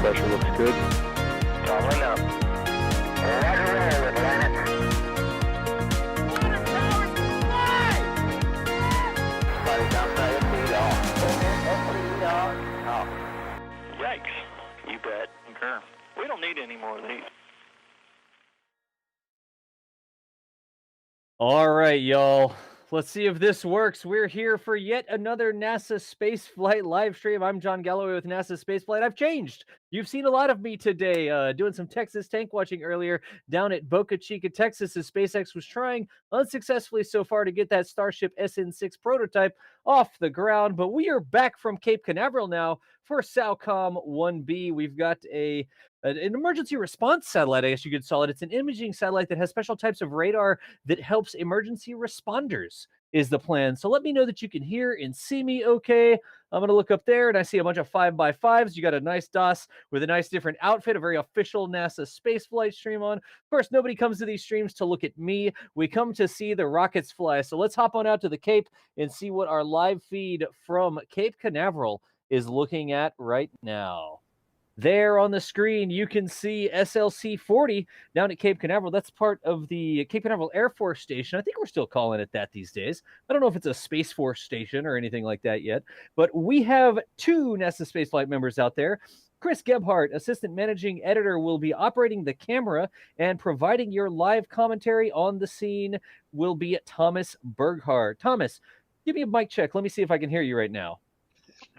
pressure looks good. Doubling up. Roger, roll with planet. Water towers, fly! Spotted downside of speed off. Speed off. Yikes. You bet. Okay. We don't need any more of these. All right, y'all. Let's see if this works. We're here for yet another NASA spaceflight live stream. I'm John Galloway with NASA Spaceflight. I've changed. You've seen a lot of me today, doing some Texas tank watching earlier down at Boca Chica, Texas, as SpaceX was trying unsuccessfully so far to get that Starship SN6 prototype off the ground. But we are back from Cape Canaveral now for Saocom 1B. We've got an emergency response satellite, I guess you could call it. It's an imaging satellite that has special types of radar that helps emergency responders, is the plan. So let me know that you can hear and see me okay. I'm going to look up there and I see a bunch of 5x5s. You got a nice DOS with a nice different outfit, a very official NASA spaceflight stream on. Of course, nobody comes to these streams to look at me. We come to see the rockets fly. So let's hop on out to the Cape and see what our live feed from Cape Canaveral is looking at right now. There on the screen, you can see SLC-40 down at Cape Canaveral. That's part of the Cape Canaveral Air Force Station. I think we're still calling it that these days. I don't know if it's a Space Force station or anything like that yet, but we have two NASA spaceflight members out there. Chris Gebhardt, Assistant Managing Editor, will be operating the camera, and providing your live commentary on the scene will be Thomas Berghardt. Thomas, give me a mic check. Let me see if I can hear you right now.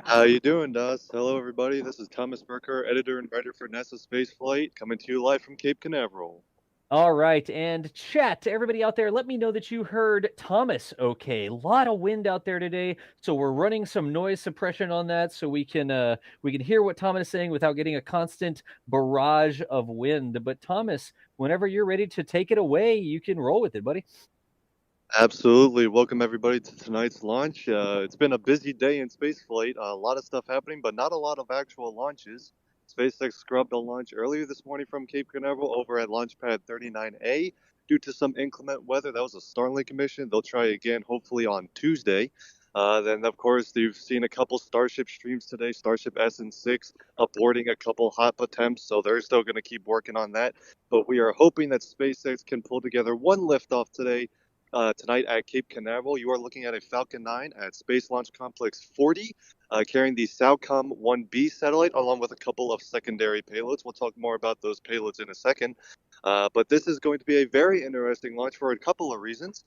How you doing, Daz? Hello, everybody. This is Thomas Berker, editor and writer for NASA Spaceflight, coming to you live from Cape Canaveral. All right, and chat to everybody out there, let me know that you heard Thomas okay. A lot of wind out there today, so we're running some noise suppression on that so we can hear what Thomas is saying without getting a constant barrage of wind. But Thomas, whenever you're ready to take it away, you can roll with it, buddy. Absolutely. Welcome, everybody, to tonight's launch. It's been a busy day in spaceflight. A lot of stuff happening, but not a lot of actual launches. SpaceX scrubbed a launch earlier this morning from Cape Canaveral over at Launch Pad 39A due to some inclement weather. That was a Starlink mission. They'll try again, hopefully, on Tuesday. Then, of course, you've seen a couple Starship streams today. Starship SN6 aborting a couple HOP attempts, so they're still going to keep working on that. But we are hoping that SpaceX can pull together one liftoff today. Tonight at Cape Canaveral, you are looking at a Falcon 9 at Space Launch Complex 40, carrying the Saocom 1B satellite, along with a couple of secondary payloads. We'll talk more about those payloads in a second. But this is going to be a very interesting launch for a couple of reasons.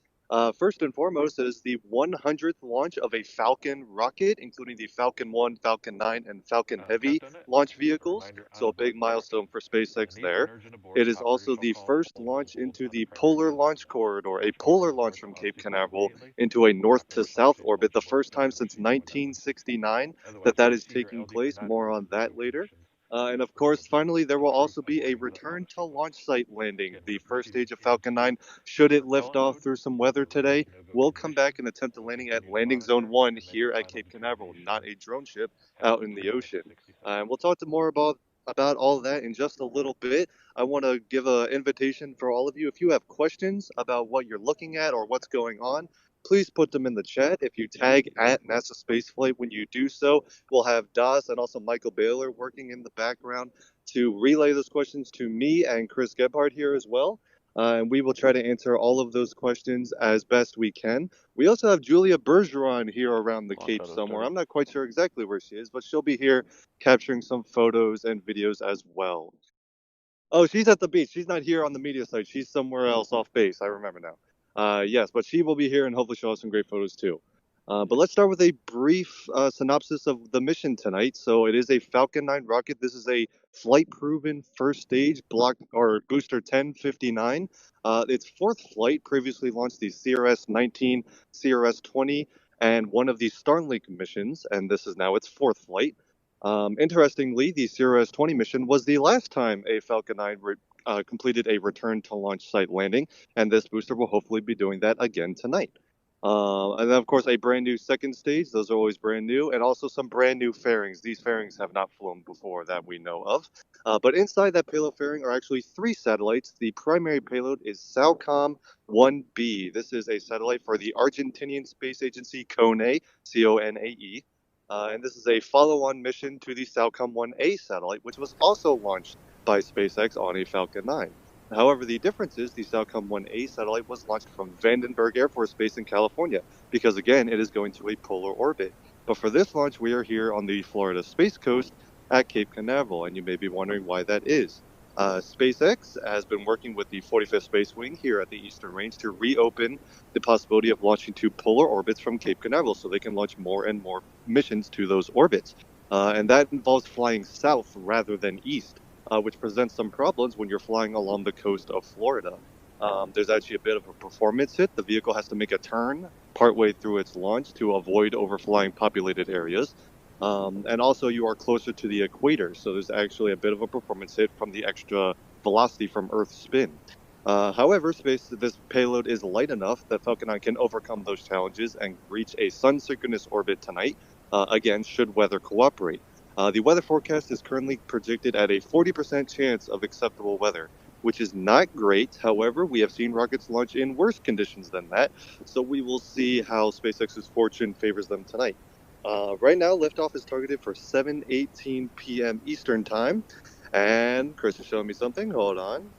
First and foremost, it is the 100th launch of a Falcon rocket, including the Falcon 1, Falcon 9, and Falcon Heavy launch vehicles, so a big milestone for SpaceX there. It is also the first launch into the Polar Launch Corridor, a polar launch from Cape Canaveral into a north to south orbit, the first time since 1969 that is taking place. More on that later. And of course, finally, there will also be a return to launch site landing. The first stage of Falcon 9, should it lift off through some weather today, will come back and attempt a landing at Landing Zone 1 here at Cape Canaveral, not a drone ship out in the ocean. And we'll talk more about all that in just a little bit. I want to give an invitation for all of you. If you have questions about what you're looking at or what's going on, please put them in the chat. If you tag at NASA Spaceflight when you do so, we'll have Daz and also Michael Baylor working in the background to relay those questions to me and Chris Gebhardt here as well. And we will try to answer all of those questions as best we can. We also have Julia Bergeron here around the Cape somewhere. I'm not quite sure exactly where she is, but she'll be here capturing some photos and videos as well. Oh, she's at the beach. She's not here on the media site. She's somewhere else off base. I remember now. Yes, but she will be here and hopefully show us some great photos too. But let's start with a brief synopsis of the mission tonight. So it is a Falcon 9 rocket. This is a flight-proven first stage block or booster 1059. Its fourth flight previously launched the CRS-19, CRS-20, and one of the Starlink missions, and this is now its fourth flight. Interestingly, the CRS-20 mission was the last time a Falcon 9 completed a return to launch site landing, and this booster will hopefully be doing that again tonight. And then, of course, a brand new second stage. Those are always brand new, and also some brand new fairings. These fairings have not flown before that we know of. But inside that payload fairing are actually 3 satellites. The primary payload is Saocom 1B. This is a satellite for the Argentinian space agency CONAE, C-O-N-A-E. and this is a follow-on mission to the Saocom 1A satellite, which was also launched by SpaceX on a Falcon 9. However, the difference is the Saocom 1A satellite was launched from Vandenberg Air Force Base in California, because again, it is going to a polar orbit. But for this launch, we are here on the Florida Space Coast at Cape Canaveral, and you may be wondering why that is. SpaceX has been working with the 45th Space Wing here at the Eastern Range to reopen the possibility of launching to polar orbits from Cape Canaveral so they can launch more and more missions to those orbits. And that involves flying south rather than east, which presents some problems when you're flying along the coast of Florida. There's actually a bit of a performance hit. The vehicle has to make a turn partway through its launch to avoid overflying populated areas. And also, you are closer to the equator, so there's actually a bit of a performance hit from the extra velocity from Earth's spin. However, this payload is light enough that Falcon 9 can overcome those challenges and reach a sun-synchronous orbit tonight, again, should weather cooperate. The weather forecast is currently predicted at a 40% chance of acceptable weather, which is not great. However, we have seen rockets launch in worse conditions than that, so we will see how SpaceX's fortune favors them tonight. Right now, liftoff is targeted for 7:18 p.m. Eastern Time, and Chris is showing me something. Hold on.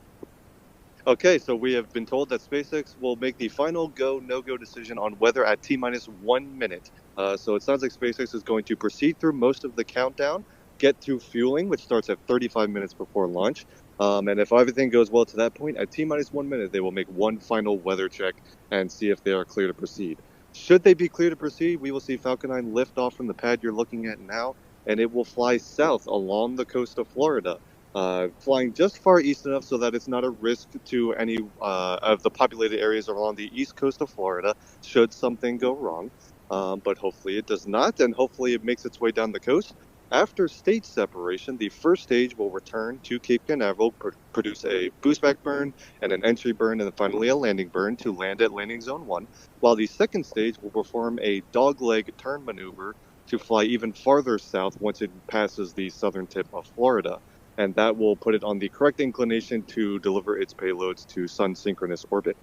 Okay, so we have been told that SpaceX will make the final go, no-go decision on weather at T-minus 1 minute. So it sounds like SpaceX is going to proceed through most of the countdown, get through fueling, which starts at 35 minutes before launch. And if everything goes well to that point, at T-minus 1 minute, they will make one final weather check and see if they are clear to proceed. Should they be clear to proceed, we will see Falcon 9 lift off from the pad you're looking at now, and it will fly south along the coast of Florida. Flying just far east enough so that it's not a risk to any of the populated areas along the east coast of Florida should something go wrong. But hopefully it does not, and hopefully it makes its way down the coast. After stage separation, the first stage will return to Cape Canaveral, produce a boostback burn and an entry burn, and then finally a landing burn to land at landing zone 1, while the second stage will perform a dogleg turn maneuver to fly even farther south once it passes the southern tip of Florida. And that will put it on the correct inclination to deliver its payloads to sun-synchronous orbit.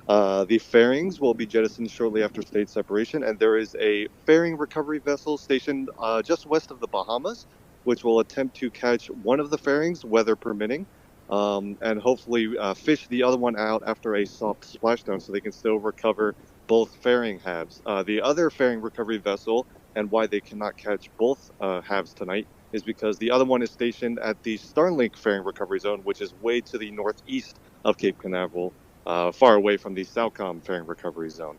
The fairings will be jettisoned shortly after stage separation, and there is a fairing recovery vessel stationed just west of the Bahamas, which will attempt to catch one of the fairings, weather permitting, and hopefully fish the other one out after a soft splashdown so they can still recover both fairing halves. The other fairing recovery vessel, and why they cannot catch both halves tonight, is because the other one is stationed at the Starlink fairing recovery zone, which is way to the northeast of Cape Canaveral, far away from the Saocom fairing recovery zone.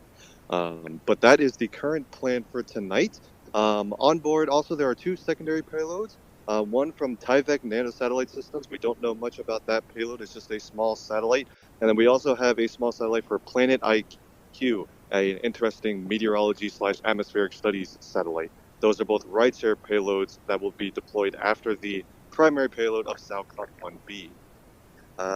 But that is the current plan for tonight. On board, also, there are two secondary payloads. One from Tyvek Nanosatellite Systems. We don't know much about that payload. It's just a small satellite. And then we also have a small satellite for Planet IQ, an interesting meteorology/atmospheric studies satellite. Those are both rideshare payloads that will be deployed after the primary payload of Saocom 1B.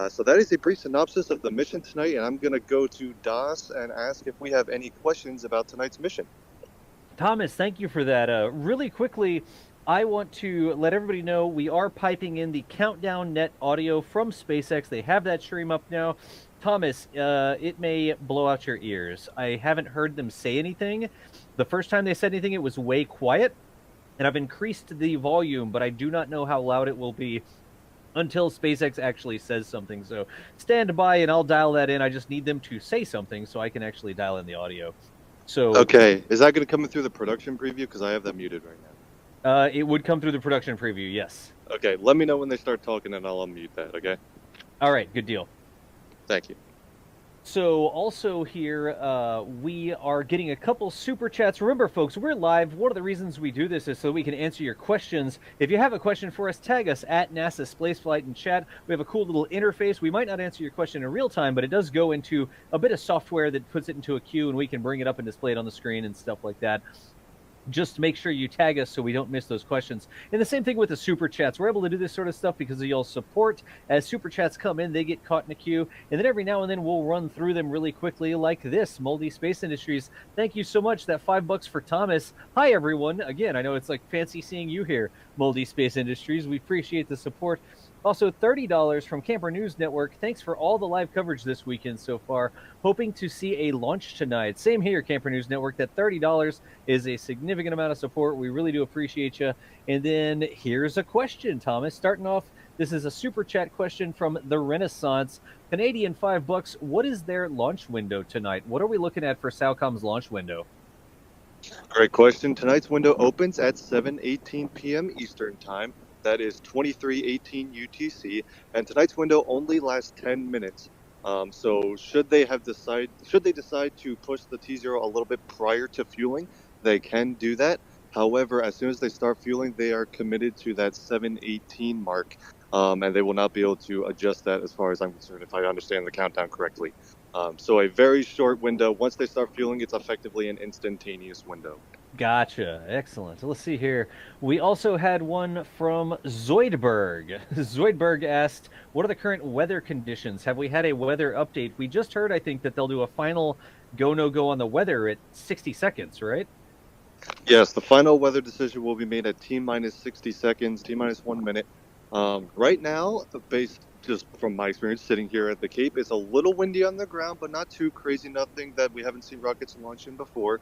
So that is a brief synopsis of the mission tonight, and I'm going to go to Das and ask if we have any questions about tonight's mission. Thomas, thank you for that. Really quickly, I want to let everybody know we are piping in the Countdown Net audio from SpaceX. They have that stream up now. Thomas, it may blow out your ears. I haven't heard them say anything. The first time they said anything, it was way quiet, and I've increased the volume, but I do not know how loud it will be until SpaceX actually says something. So stand by, and I'll dial that in. I just need them to say something so I can actually dial in the audio. So okay, is that going to come through the production preview? Because I have that muted right now. It would come through the production preview, yes. Okay, let me know when they start talking, and I'll unmute that. Okay. All right, good deal. Thank you. So also here, we are getting a couple super chats. Remember, folks, we're live. One of the reasons we do this is so we can answer your questions. If you have a question for us, tag us at NASASpaceflight in chat. We have a cool little interface. We might not answer your question in real time, but it does go into a bit of software that puts it into a queue, and we can bring it up and display it on the screen and stuff like that. Just make sure you tag us so we don't miss those questions. And the same thing with the super chats. We're able to do this sort of stuff because of y'all's support. As super chats come in, they get caught in a queue. And then every now and then we'll run through them really quickly like this. Moldy Space Industries, thank you so much. That $5 for Thomas. Hi, everyone. Again, I know it's like fancy seeing you here, Moldy Space Industries. We appreciate the support. Also, $30 from Camper News Network. Thanks for all the live coverage this weekend so far. Hoping to see a launch tonight. Same here, Camper News Network. That $30 is a significant amount of support. We really do appreciate you. And then here's a question, Thomas. Starting off, this is a super chat question from the Renaissance. Canadian $5. What is their launch window tonight? What are we looking at for Saocom's launch window? Great question. Tonight's window opens at 7:18 p.m. Eastern Time. That is 23:18 UTC, and tonight's window only lasts 10 minutes. So should they decide to push the T0 a little bit prior to fueling, they can do that. However, as soon as they start fueling, they are committed to that 7:18 mark, and they will not be able to adjust that as far as I'm concerned, if I understand the countdown correctly. So a very short window. Once they start fueling, it's effectively an instantaneous window. Gotcha. Excellent. Let's see here. We also had one from Zoidberg. Zoidberg asked, what are the current weather conditions? Have we had a weather update? We just heard, I think, that they'll do a final go, no go on the weather at 60 seconds, right? Yes, the final weather decision will be made at T-minus 60 seconds, T-minus 1 minute. Right now, based just from my experience sitting here at the Cape, it's a little windy on the ground, but not too crazy, nothing that we haven't seen rockets launch in before.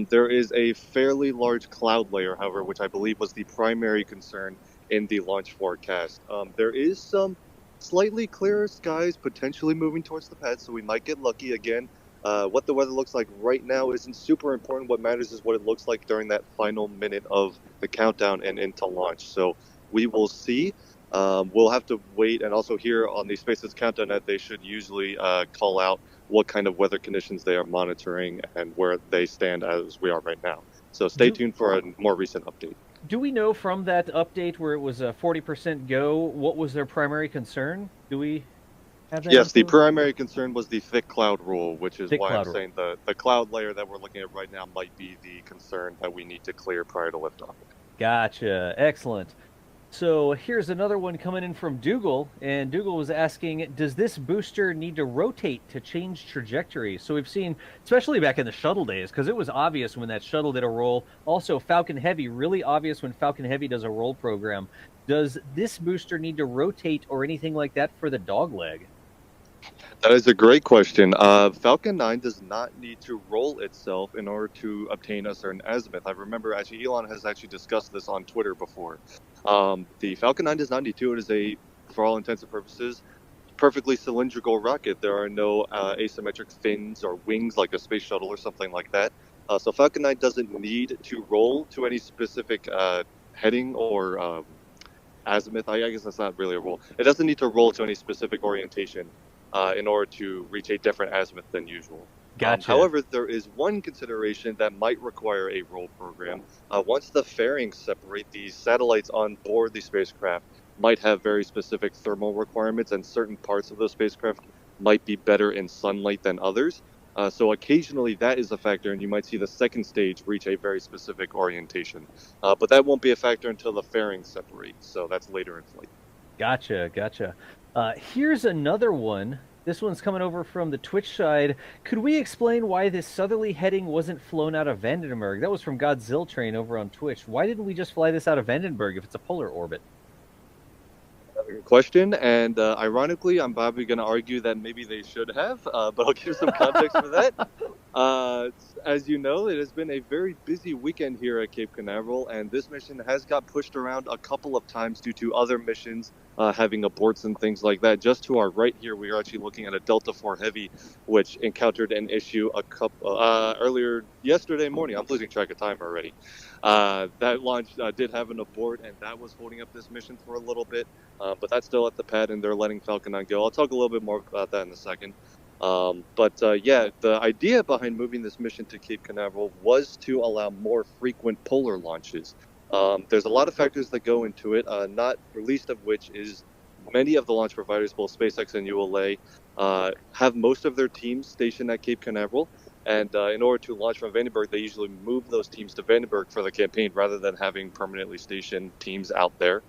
There is a fairly large cloud layer, however, which I believe was the primary concern in the launch forecast. There is some slightly clearer skies potentially moving towards the pad, so we might get lucky again. What the weather looks like right now isn't super important. What matters is what it looks like during that final minute of the countdown and into launch. So we will see. We'll have to wait, and also here on the SpaceX Countdown Net, they should usually call out what kind of weather conditions they are monitoring and where they stand as we are right now. So stay tuned for a more recent update. Do we know from that update where it was a 40% go, what was their primary concern? Do we have that? Yes, the info? primary concern was the thick cloud rule, which is Thick why I'm cloud saying the cloud layer that we're looking at right now might be the concern that we need to clear prior to liftoff. Gotcha. Excellent. So here's another one coming in from Dougal, and Dougal was asking, does this booster need to rotate to change trajectory? So we've seen, especially back in the shuttle days, because it was obvious when that shuttle did a roll. Also, Falcon Heavy, really obvious when Falcon Heavy does a roll program. Does this booster need to rotate or anything like that for the dogleg? That is a great question. Falcon 9 does not need to roll itself in order to obtain a certain azimuth. I remember actually Elon has actually discussed this on Twitter before. The Falcon 9 does not need to. It is a, for all intents and purposes, perfectly cylindrical rocket. There are no asymmetric fins or wings like a space shuttle or something like that. So Falcon 9 doesn't need to roll to any specific heading or azimuth. I guess that's not really a roll. It doesn't need to roll to any specific orientation in order to reach a different azimuth than usual. Gotcha. However, there is one consideration that might require a roll program. Once the fairings separate, the satellites on board the spacecraft might have very specific thermal requirements, and certain parts of the spacecraft might be better in sunlight than others. So occasionally that is a factor, and you might see the second stage reach a very specific orientation. But that won't be a factor until the fairings separate, so that's later in flight. Gotcha. Here's another one. This one's coming over from the Twitch side. Could we explain why this southerly heading wasn't flown out of Vandenberg? That was from Godzilla Train over on Twitch. Why didn't we just fly this out of Vandenberg if it's a polar orbit? Good question, and ironically, I'm probably going to argue that maybe they should have, but I'll give some context for that. As you know, it has been a very busy weekend here at Cape Canaveral, and this mission has got pushed around a couple of times due to other missions having aborts and things like that. Just to our right here, we are actually looking at a Delta IV Heavy, which encountered an issue earlier yesterday morning. I'm losing track of time already. That launch did have an abort, and that was holding up this mission for a little bit. But that's still at the pad, and they're letting Falcon 9 go. I'll talk a little bit more about that in a second. Yeah, the idea behind moving this mission to Cape Canaveral was to allow more frequent polar launches. There's a lot of factors that go into it, not least of which is many of the launch providers, both SpaceX and ULA, have most of their teams stationed at Cape Canaveral. And in order to launch from Vandenberg, they usually move those teams to Vandenberg for the campaign rather than having permanently stationed teams out there.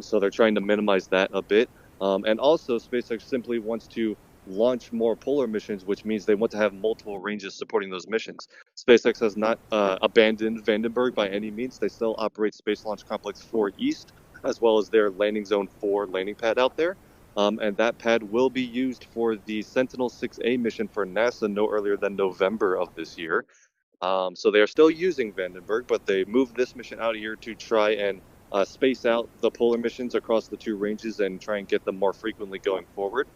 So they're trying to minimize that a bit. And also, SpaceX simply wants to launch more polar missions, which means they want to have multiple ranges supporting those missions. SpaceX has not abandoned Vandenberg by any means. They still operate Space Launch Complex 4 East, as well as their landing zone 4 landing pad out there. And that pad will be used for the Sentinel-6A mission for NASA no earlier than November of this year. So they are still using Vandenberg, but they moved this mission out here to try and space out the polar missions across the two ranges and try and get them more frequently going forward.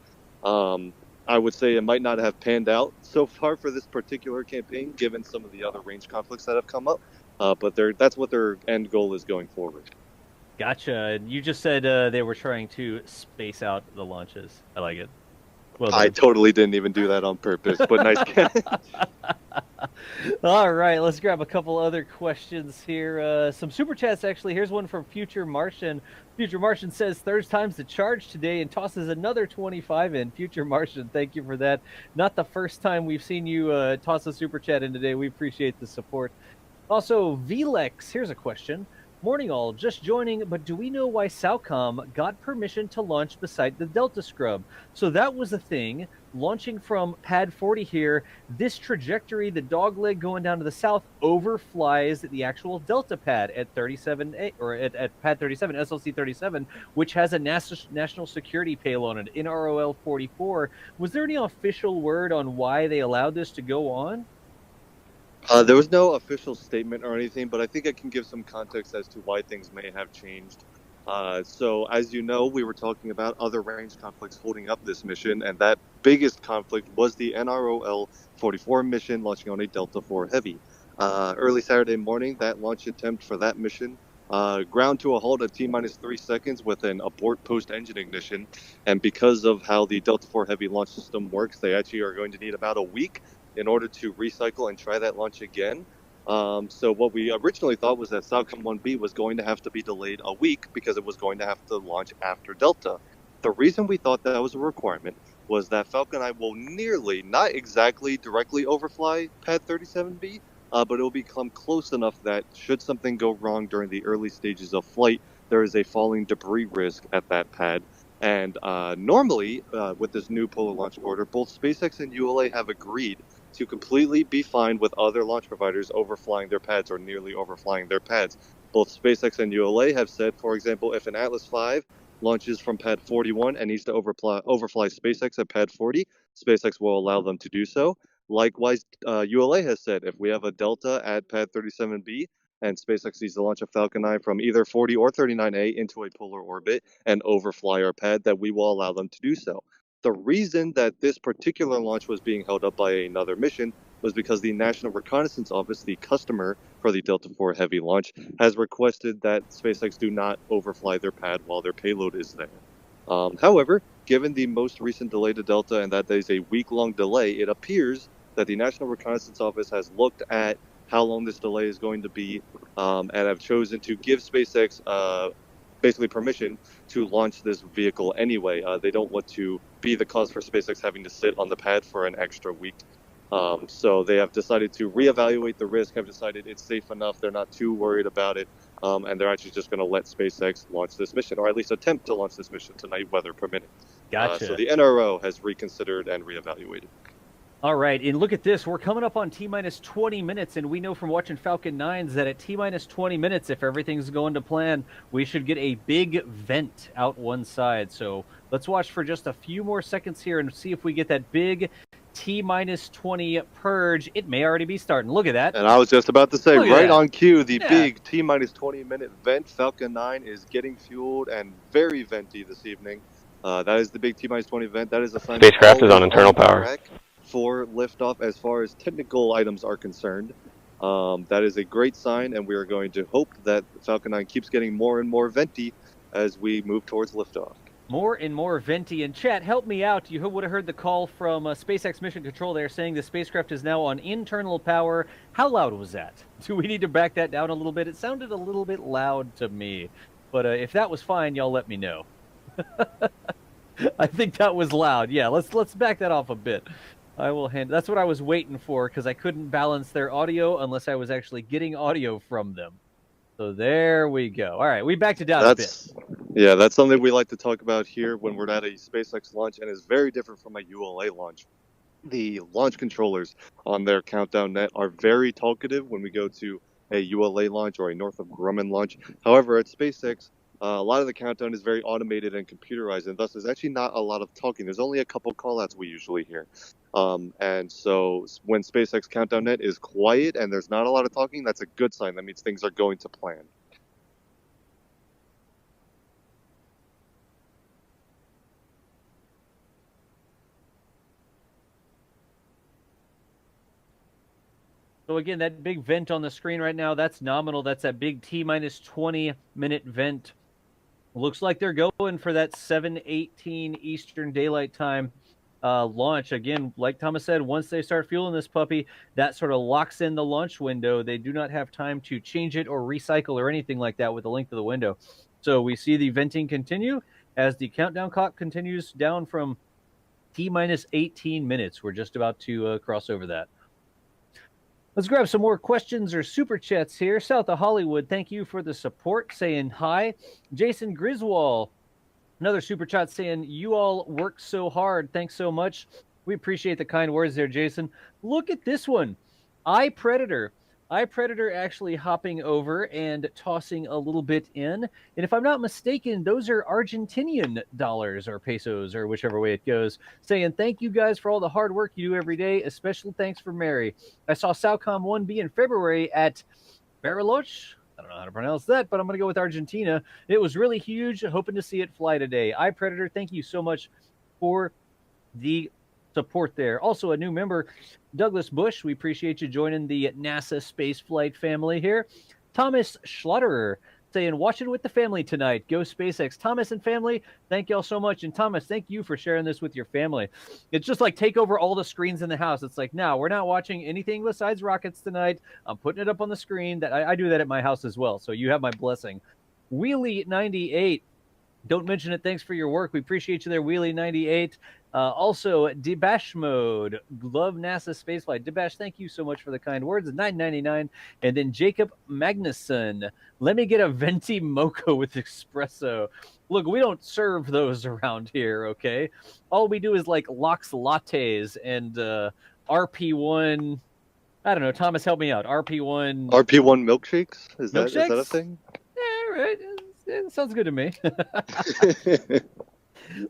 Um, I would say it might not have panned out so far for this particular campaign, given some of the other range conflicts that have come up. But that's what their end goal is going forward. Gotcha. You just said they were trying to space out the launches. I like it. Well I done. totally didn't even do that on purpose, but nice catch. All right, let's grab a couple other questions here. Some super chats, actually. Here's one from Future Martian. Future Martian says, third time's the charge today, and tosses another 25 in. Future Martian, thank you for that. Not the first time we've seen you toss a super chat in today. We appreciate the support. Also, Vlex, here's a question. Morning all, just joining, but do we know why Saocom got permission to launch beside the Delta Scrub? So that was the thing, launching from pad 40 here. This trajectory, the dogleg going down to the south, overflies the actual Delta pad at 37A, or at pad 37, SLC 37, which has a national security payload on it, NROL 44. Was there any official word on why they allowed this to go on? There was no official statement or anything, but I think I can give some context as to why things may have changed. So, as you know, we were talking about other range conflicts holding up this mission, and that biggest conflict was the NROL 44 mission launching on a Delta IV Heavy. Early Saturday morning, that launch attempt for that mission ground to a halt at T-minus 3 seconds with an abort post-engine ignition. And because of how the Delta IV Heavy launch system works, they actually are going to need about a week in order to recycle and try that launch again. So what we originally thought was that Saocom 1B was going to have to be delayed a week because it was going to have to launch after Delta. The reason we thought that was a requirement was that Falcon 9 will nearly, not exactly directly overfly Pad 37B, but it will become close enough that should something go wrong during the early stages of flight, there is a falling debris risk at that pad. And normally, with this new polar launch order, both SpaceX and ULA have agreed to completely be fine with other launch providers overflying their pads or nearly overflying their pads. Both SpaceX and ULA have said, for example, if an Atlas V launches from pad 41 and needs to overfly SpaceX at pad 40, SpaceX will allow them to do so. Likewise, ULA has said if we have a Delta at pad 37B and SpaceX needs to launch a Falcon 9 from either 40 or 39A into a polar orbit and overfly our pad, that we will allow them to do so. The reason that this particular launch was being held up by another mission was because the National Reconnaissance Office, the customer for the Delta IV Heavy launch, has requested that SpaceX do not overfly their pad while their payload is there. However, given the most recent delay to Delta and that there is a week-long delay, it appears that the National Reconnaissance Office has looked at how long this delay is going to be and have chosen to give SpaceX basically permission to launch this vehicle anyway. They don't want to be the cause for SpaceX having to sit on the pad for an extra week. So they have decided to reevaluate the risk, have decided it's safe enough, they're not too worried about it, and they're actually just going to let SpaceX launch this mission, or at least attempt to launch this mission tonight, weather permitting. Gotcha. So the NRO has reconsidered and reevaluated. All right, and look at this. We're coming up on T-minus 20 minutes, and we know from watching Falcon 9s that at T-minus 20 minutes, if everything's going to plan, we should get a big vent out one side. So let's watch for just a few more seconds here and see if we get that big T-minus 20 purge. It may already be starting. Look at that. And I was just about to say, right that. on cue, the big T-minus 20-minute vent. Falcon 9 is getting fueled and very venty this evening. That is the big T-minus 20 vent. That is a sign Spacecraft is on internal power for liftoff as far as technical items are concerned. That is a great sign, and we are going to hope that Falcon 9 keeps getting more and more venti as we move towards liftoff. More and more venti. In chat, help me out. You would have heard the call from SpaceX Mission Control there saying the spacecraft is now on internal power. How loud was that? Do we need to back that down a little bit? It sounded a little bit loud to me. But if that was fine, y'all let me know. I think that was loud. Yeah, let's back that off a bit. I will hand. That's what I was waiting for because I couldn't balance their audio unless I was actually getting audio from them. So there we go. All right, we backed it down a bit. Yeah, that's something we like to talk about here when we're at a SpaceX launch, and is very different from a ULA launch. The launch controllers on their countdown net are very talkative when we go to a ULA launch or a Northrop Grumman launch. However, at SpaceX, A lot of the countdown is very automated and computerized, and thus there's actually not a lot of talking. There's only a couple callouts we usually hear. And so when SpaceX Countdown Net is quiet and there's not a lot of talking, that's a good sign. That means things are going to plan. So again, that big vent on the screen right now, that's nominal. That's that big T-minus 20-minute vent. Looks like they're going for that 7:18 Eastern Daylight Time launch. Again, like Thomas said, once they start fueling this puppy, that sort of locks in the launch window. They do not have time to change it or recycle or anything like that with the length of the window. So we see the venting continue as the countdown clock continues down from T-minus 18 minutes. We're just about to cross over that. Let's grab some more questions or super chats here. South of Hollywood, thank you for the support, saying hi. Jason Griswold, another super chat saying, you all work so hard. Thanks so much. We appreciate the kind words there, Jason. Look at this one. iPredator actually hopping over and tossing a little bit in. And if I'm not mistaken, those are Argentinian dollars or pesos or whichever way it goes, saying thank you guys for all the hard work you do every day. Especially thanks for Mary. I saw Saocom 1B in February at Bariloche. I don't know how to pronounce that, but I'm going to go with Argentina. It was really huge. Hoping to see it fly today. iPredator, thank you so much for the support there. Also, a new member, Douglas Bush. We appreciate you joining the NASA Spaceflight family here. Thomas Schlotterer saying, watching with the family tonight. Go SpaceX. Thomas and family, thank y'all so much. And Thomas, thank you for sharing this with your family. It's just like take over all the screens in the house. It's like, no, we're not watching anything besides rockets tonight. I'm putting it up on the screen. That I do that at my house as well. So you have my blessing. Wheelie98. Don't mention it. Thanks for your work. We appreciate you there, Wheelie98. Also, Debash Mode. Love NASA Spaceflight. Debash, thank you so much for the kind words. $9.99. And then Jacob Magnuson. Let me get a venti mocha with espresso. Look, we don't serve those around here, okay? All we do is like Lox lattes and RP1. I don't know. Thomas, help me out. RP1. RP1 milkshakes? Is that a Milkshakes? thing? Yeah, right. It sounds good to me.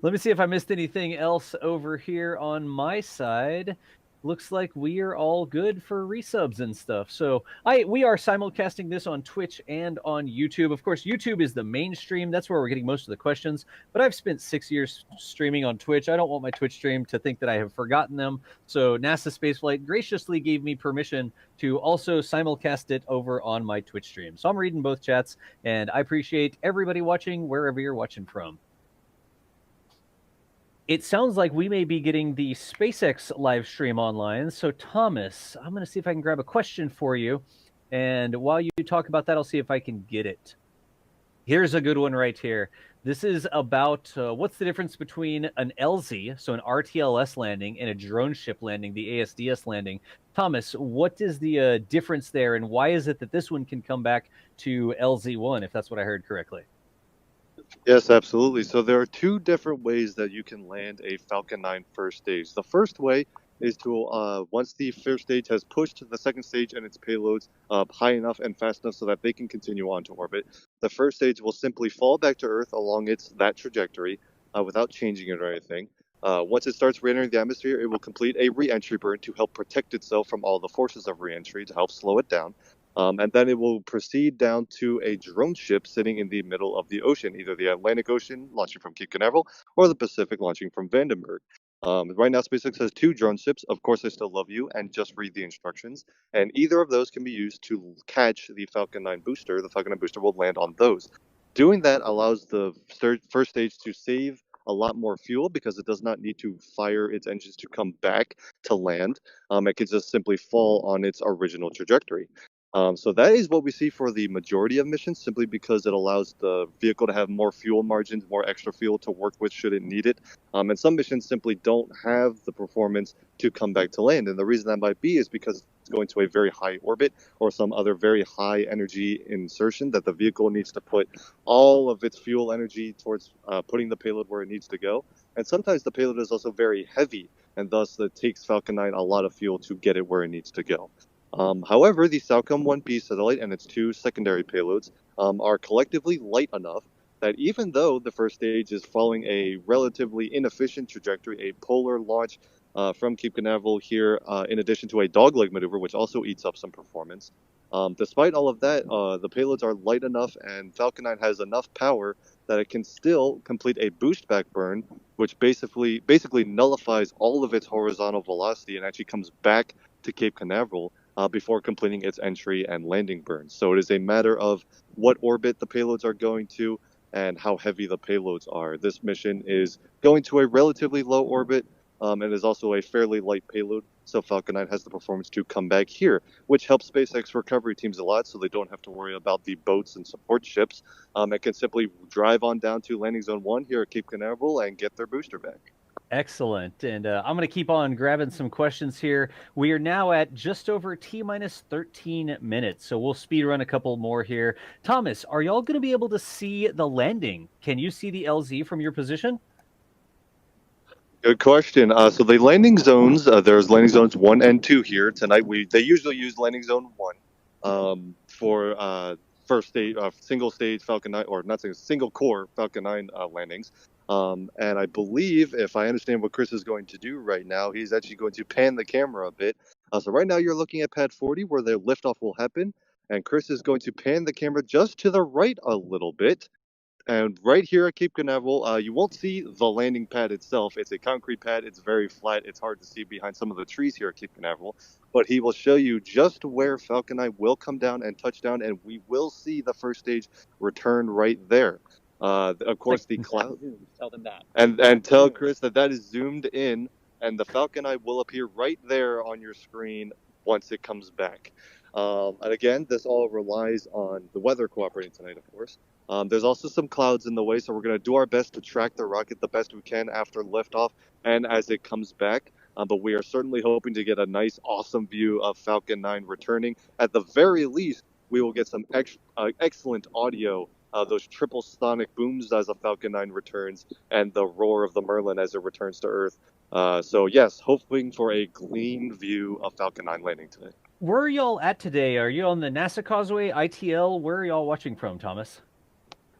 Let me see if I missed anything else over here on my side. Looks like we are all good for resubs and stuff. So we are simulcasting this on Twitch and on YouTube. Of course, YouTube is the mainstream. That's where we're getting most of the questions. But I've spent 6 years streaming on Twitch. I don't want my Twitch stream to think that I have forgotten them. So NASA Spaceflight graciously gave me permission to also simulcast it over on my Twitch stream. So I'm reading both chats, and I appreciate everybody watching wherever you're watching from. It sounds like we may be getting the SpaceX live stream online. So, Thomas, I'm going to see if I can grab a question for you. And while you talk about that, I'll see if I can get it. Here's a good one right here. This is about what's the difference between an LZ, so an RTLS landing, and a drone ship landing, the ASDS landing. Thomas, what is the difference there, and why is it that this one can come back to LZ1, if that's what I heard correctly? Yes, absolutely. So there are two different ways that you can land a Falcon 9 first stage. The first way is to, once the first stage has pushed the second stage and its payloads up high enough and fast enough so that they can continue on to orbit, the first stage will simply fall back to Earth along that trajectory without changing it or anything. Once it starts re-entering the atmosphere, it will complete a re-entry burn to help protect itself from all the forces of re-entry to help slow it down. And then it will proceed down to a drone ship sitting in the middle of the ocean, either the Atlantic Ocean launching from Cape Canaveral or the Pacific launching from Vandenberg. Right now, SpaceX has two drone ships. Of course, I still love you, and just read the instructions. And either of those can be used to catch the Falcon 9 booster. The Falcon 9 booster will land on those. Doing that allows the first stage to save a lot more fuel because it does not need to fire its engines to come back to land. It can just simply fall on its original trajectory. So that is what we see for the majority of missions, simply because it allows the vehicle to have more fuel margins, more extra fuel to work with should it need it. And some missions simply don't have the performance to come back to land. And the reason that might be is because it's going to a very high orbit or some other very high energy insertion that the vehicle needs to put all of its fuel energy towards putting the payload where it needs to go. And sometimes the payload is also very heavy, and thus it takes Falcon 9 a lot of fuel to get it where it needs to go. However, the Saocom 1B satellite and its two secondary payloads are collectively light enough that even though the first stage is following a relatively inefficient trajectory, a polar launch from Cape Canaveral here, in addition to a dogleg maneuver, which also eats up some performance. Despite all of that, the payloads are light enough, and Falcon 9 has enough power that it can still complete a boost back burn, which basically nullifies all of its horizontal velocity and actually comes back to Cape Canaveral before completing its entry and landing burn. So it is a matter of what orbit the payloads are going to and how heavy the payloads are. This mission is going to a relatively low orbit and is also a fairly light payload, so Falcon 9 has the performance to come back here, which helps SpaceX recovery teams a lot so they don't have to worry about the boats and support ships. It can simply drive on down to landing zone 1 here at Cape Canaveral and get their booster back. Excellent. And I'm going to keep on grabbing some questions here. We are now at just over T-minus 13 minutes, so we'll speed run a couple more here. Thomas, are y'all going to be able to see the landing? Can you see the LZ from your position? Good question. So the landing zones, there's landing zones 1 and 2 here tonight. They usually use landing zone 1 for first stage, single stage Falcon 9, or not single core Falcon 9 landings. And I believe, if I understand what Chris is going to do right now, he's actually going to pan the camera a bit. So right now you're looking at pad 40 where the liftoff will happen. And Chris is going to pan the camera just to the right a little bit. And right here at Cape Canaveral, you won't see the landing pad itself. It's a concrete pad. It's very flat. It's hard to see behind some of the trees here at Cape Canaveral. But he will show you just where Falcon 9 will come down and touch down, and we will see the first stage return right there. Of course, the cloud. Tell them that. And tell Chris that is zoomed in, and the Falcon 9 will appear right there on your screen once it comes back. And again, this all relies on the weather cooperating tonight, of course. There's also some clouds in the way, so we're going to do our best to track the rocket the best we can after liftoff and as it comes back. But we are certainly hoping to get a nice, awesome view of Falcon 9 returning. At the very least, we will get some excellent audio, those triple sonic booms as the Falcon 9 returns, and the roar of the Merlin as it returns to Earth. So yes, hoping for a clean view of Falcon 9 landing today. Where are y'all at today? Are you on the NASA Causeway, ITL? Where are y'all watching from, Thomas?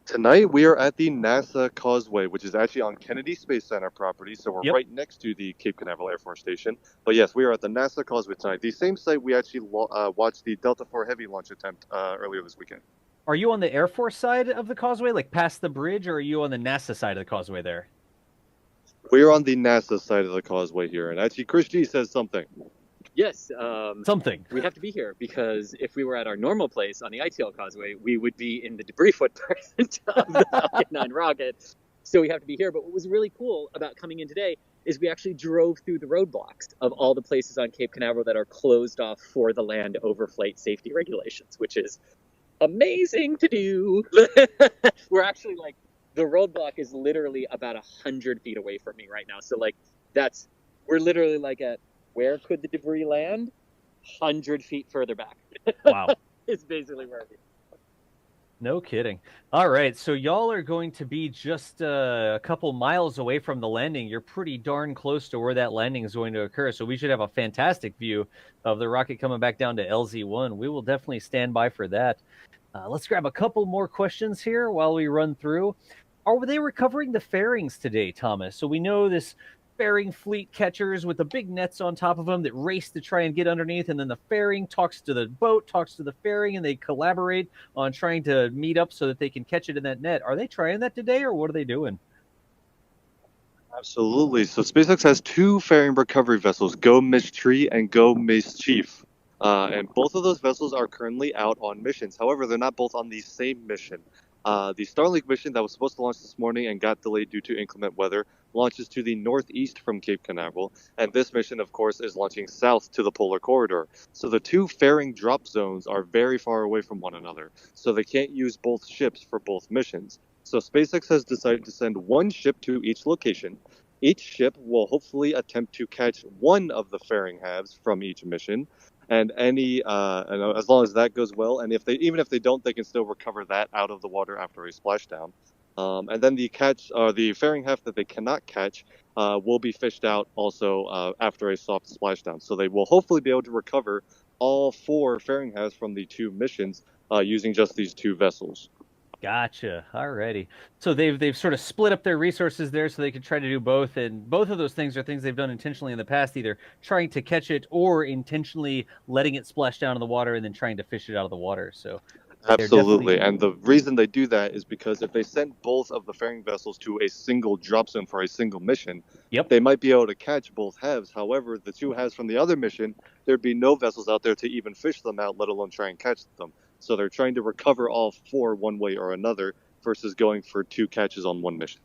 Tonight we are at the NASA Causeway, which is actually on Kennedy Space Center property, so we're right next to the Cape Canaveral Air Force Station. But yes, we are at the NASA Causeway tonight, the same site we actually watched the Delta IV Heavy launch attempt earlier this weekend. Are you on the Air Force side of the causeway, like past the bridge, or are you on the NASA side of the causeway there? We're on the NASA side of the causeway here, and actually Chris G says something. Yes. Something. We have to be here because if we were at our normal place on the ITL Causeway, we would be in the debris footprint of the Falcon 9 rocket. So we have to be here. But what was really cool about coming in today is we actually drove through the roadblocks of all the places on Cape Canaveral that are closed off for the land overflight safety regulations, which is amazing to do. We're actually the roadblock is literally about 100 feet away from me right now. So we're literally at, where could the debris land? 100 feet further back. Wow. It's basically where we are. No kidding. All right, so y'all are going to be just a couple miles away from the landing. You're pretty darn close to where that landing is going to occur, so we should have a fantastic view of the rocket coming back down to LZ1. We will definitely stand by for that. Let's grab a couple more questions here while we run through. Are they recovering the fairings today, Thomas? So we know this fairing fleet catchers with the big nets on top of them that race to try and get underneath, and then the fairing talks to the boat, talks to the fairing, and they collaborate on trying to meet up so that they can catch it in that net. Are they trying that today, or what are they doing? Absolutely. So SpaceX has two fairing recovery vessels, Go Tree and Go Chief. And both of those vessels are currently out on missions. However, they're not both on the same mission. The Starlink mission that was supposed to launch this morning and got delayed due to inclement weather launches to the northeast from Cape Canaveral, and this mission, of course, is launching south to the polar corridor. So the two fairing drop zones are very far away from one another, so they can't use both ships for both missions. So SpaceX has decided to send one ship to each location. Each ship will hopefully attempt to catch one of the fairing halves from each mission, and as long as that goes well, and even if they don't, they can still recover that out of the water after a splashdown. And then the fairing half that they cannot catch will be fished out also after a soft splashdown. So they will hopefully be able to recover all four fairing halves from the two missions using just these two vessels. Gotcha. Alrighty. So they've sort of split up their resources there so they can try to do both, and both of those things are things they've done intentionally in the past, either trying to catch it or intentionally letting it splash down in the water and then trying to fish it out of the water. So they're definitely. Absolutely. And the reason they do that is because if they sent both of the fairing vessels to a single drop zone for a single mission, Yep. they might be able to catch both halves. However, the two halves from the other mission, there'd be no vessels out there to even fish them out, let alone try and catch them. So they're trying to recover all four one way or another versus going for two catches on one mission.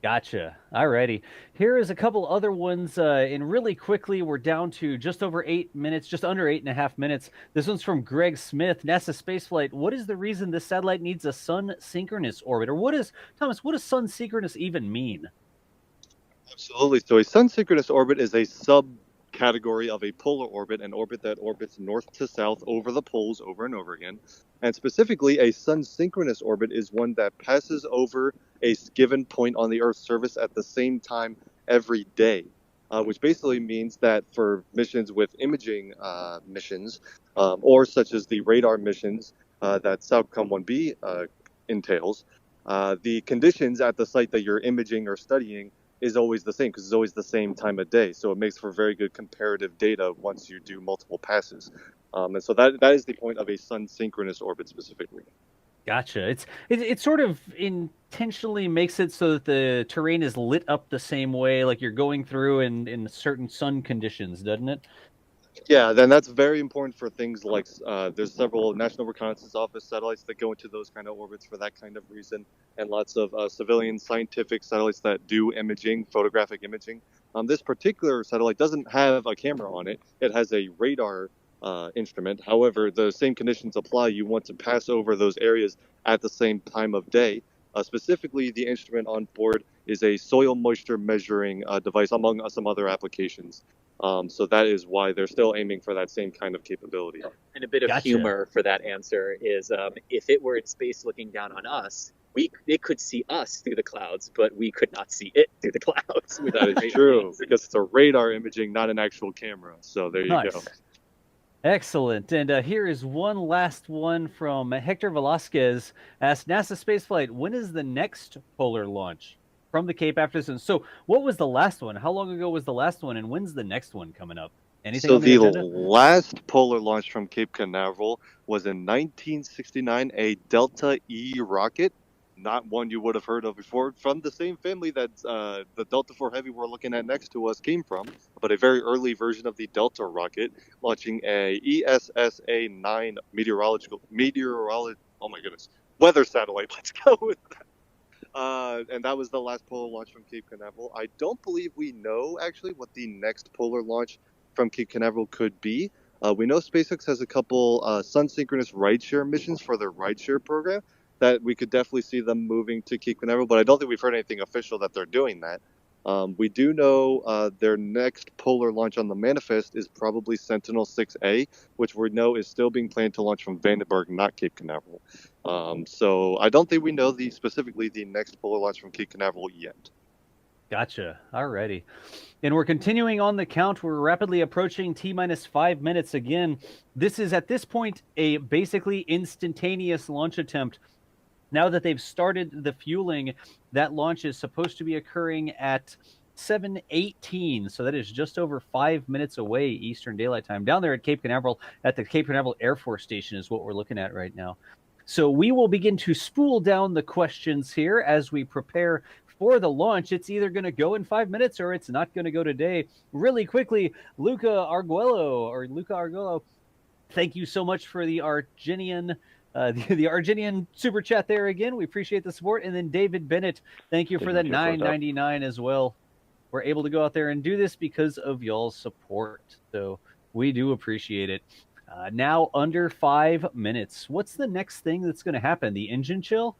Gotcha. Alrighty. Here is a couple other ones. And really quickly, we're down to just over 8 minutes, just under 8.5 minutes. This one's from Greg Smith, NASA Spaceflight. What is the reason this satellite needs a sun synchronous orbit? Or what does sun synchronous even mean? Absolutely. So a sun synchronous orbit is a subcategory of a polar orbit, an orbit that orbits north to south over the poles over and over again. And specifically, a sun synchronous orbit is one that passes over a given point on the Earth's surface at the same time every day, which basically means that for missions with imaging missions, or such as the radar missions that Saocom 1B entails, the conditions at the site that you're imaging or studying is always the same because it's always the same time of day. So it makes for very good comparative data once you do multiple passes. And so that is the point of a sun synchronous orbit specifically. Gotcha. It sort of intentionally makes it so that the terrain is lit up the same way, like you're going through in certain sun conditions, doesn't it? Yeah, then that's very important for things like there's several National Reconnaissance Office satellites that go into those kind of orbits for that kind of reason, and lots of civilian scientific satellites that do imaging, photographic imaging. This particular satellite doesn't have a camera on it. It has a radar instrument. However, the same conditions apply. You want to pass over those areas at the same time of day. Specifically, the instrument on board is a soil moisture measuring device, among some other applications. So that is why they're still aiming for that same kind of capability. And a bit of Gotcha. humor for that answer is if it were in space looking down on us, it could see us through the clouds, but we could not see it through the clouds. That is true, because it's a radar imaging, not an actual camera. So there you go. Excellent. And here is one last one from Hector Velasquez. Asked NASA Spaceflight, when is the next polar launch from the Cape after this one? So what was the last one? How long ago was the last one? And when's the next one coming up? Anything So on the the agenda? last polar launch from Cape Canaveral was in 1969, a Delta E rocket, not one you would have heard of before, from the same family that the Delta IV Heavy we're looking at next to us came from, but a very early version of the Delta rocket, launching a ESSA-9 weather satellite. Let's go with that. And that was the last polar launch from Cape Canaveral. I don't believe we know actually what the next polar launch from Cape Canaveral could be. We know SpaceX has a couple sun synchronous rideshare missions for their rideshare program that we could definitely see them moving to Cape Canaveral, but I don't think we've heard anything official that they're doing that. We do know their next polar launch on the manifest is probably Sentinel-6A, which we know is still being planned to launch from Vandenberg, not Cape Canaveral. So I don't think we know specifically the next polar launch from Cape Canaveral yet. Gotcha. Alrighty. And we're continuing on the count. We're rapidly approaching T-minus 5 minutes again. This is at this point a basically instantaneous launch attempt. Now that they've started the fueling, that launch is supposed to be occurring at 7:18. So that is just over 5 minutes away Eastern Daylight Time. Down there at Cape Canaveral, at the Cape Canaveral Air Force Station is what we're looking at right now. So we will begin to spool down the questions here as we prepare for the launch. It's either going to go in 5 minutes or it's not going to go today. Really quickly, Luca Arguello, thank you so much for the Argentinian the Argentinian super chat there again. We appreciate the support. And then David Bennett, thank you for the $9.99 as well. We're able to go out there and do this because of y'all's support. So we do appreciate it. Now under 5 minutes. What's the next thing that's going to happen? The engine chill?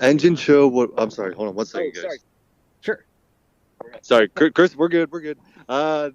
Engine chill. I'm sorry. Hold on 1 second, guys. Sorry. Sure. Sorry, Chris. We're good. I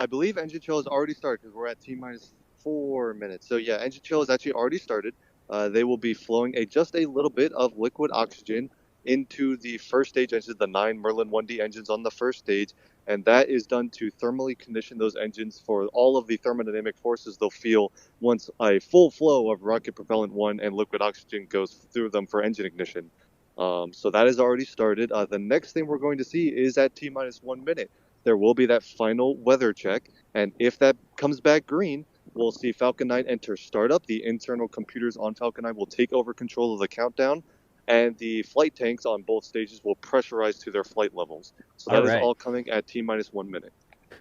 believe engine chill has already started because we're at T-minus 4 minutes. So yeah, engine chill has actually already started. They will be flowing just a little bit of liquid oxygen into the first stage engines, the 9 Merlin 1D engines on the first stage, and that is done to thermally condition those engines for all of the thermodynamic forces they'll feel once a full flow of rocket propellant 1 and liquid oxygen goes through them for engine ignition. So that has already started. The next thing we're going to see is at T-minus 1 minute. There will be that final weather check, and if that comes back green, we'll see Falcon 9 enter startup. The internal computers on Falcon 9 will take over control of the countdown, and the flight tanks on both stages will pressurize to their flight levels. So that is all coming at T-minus 1 minute.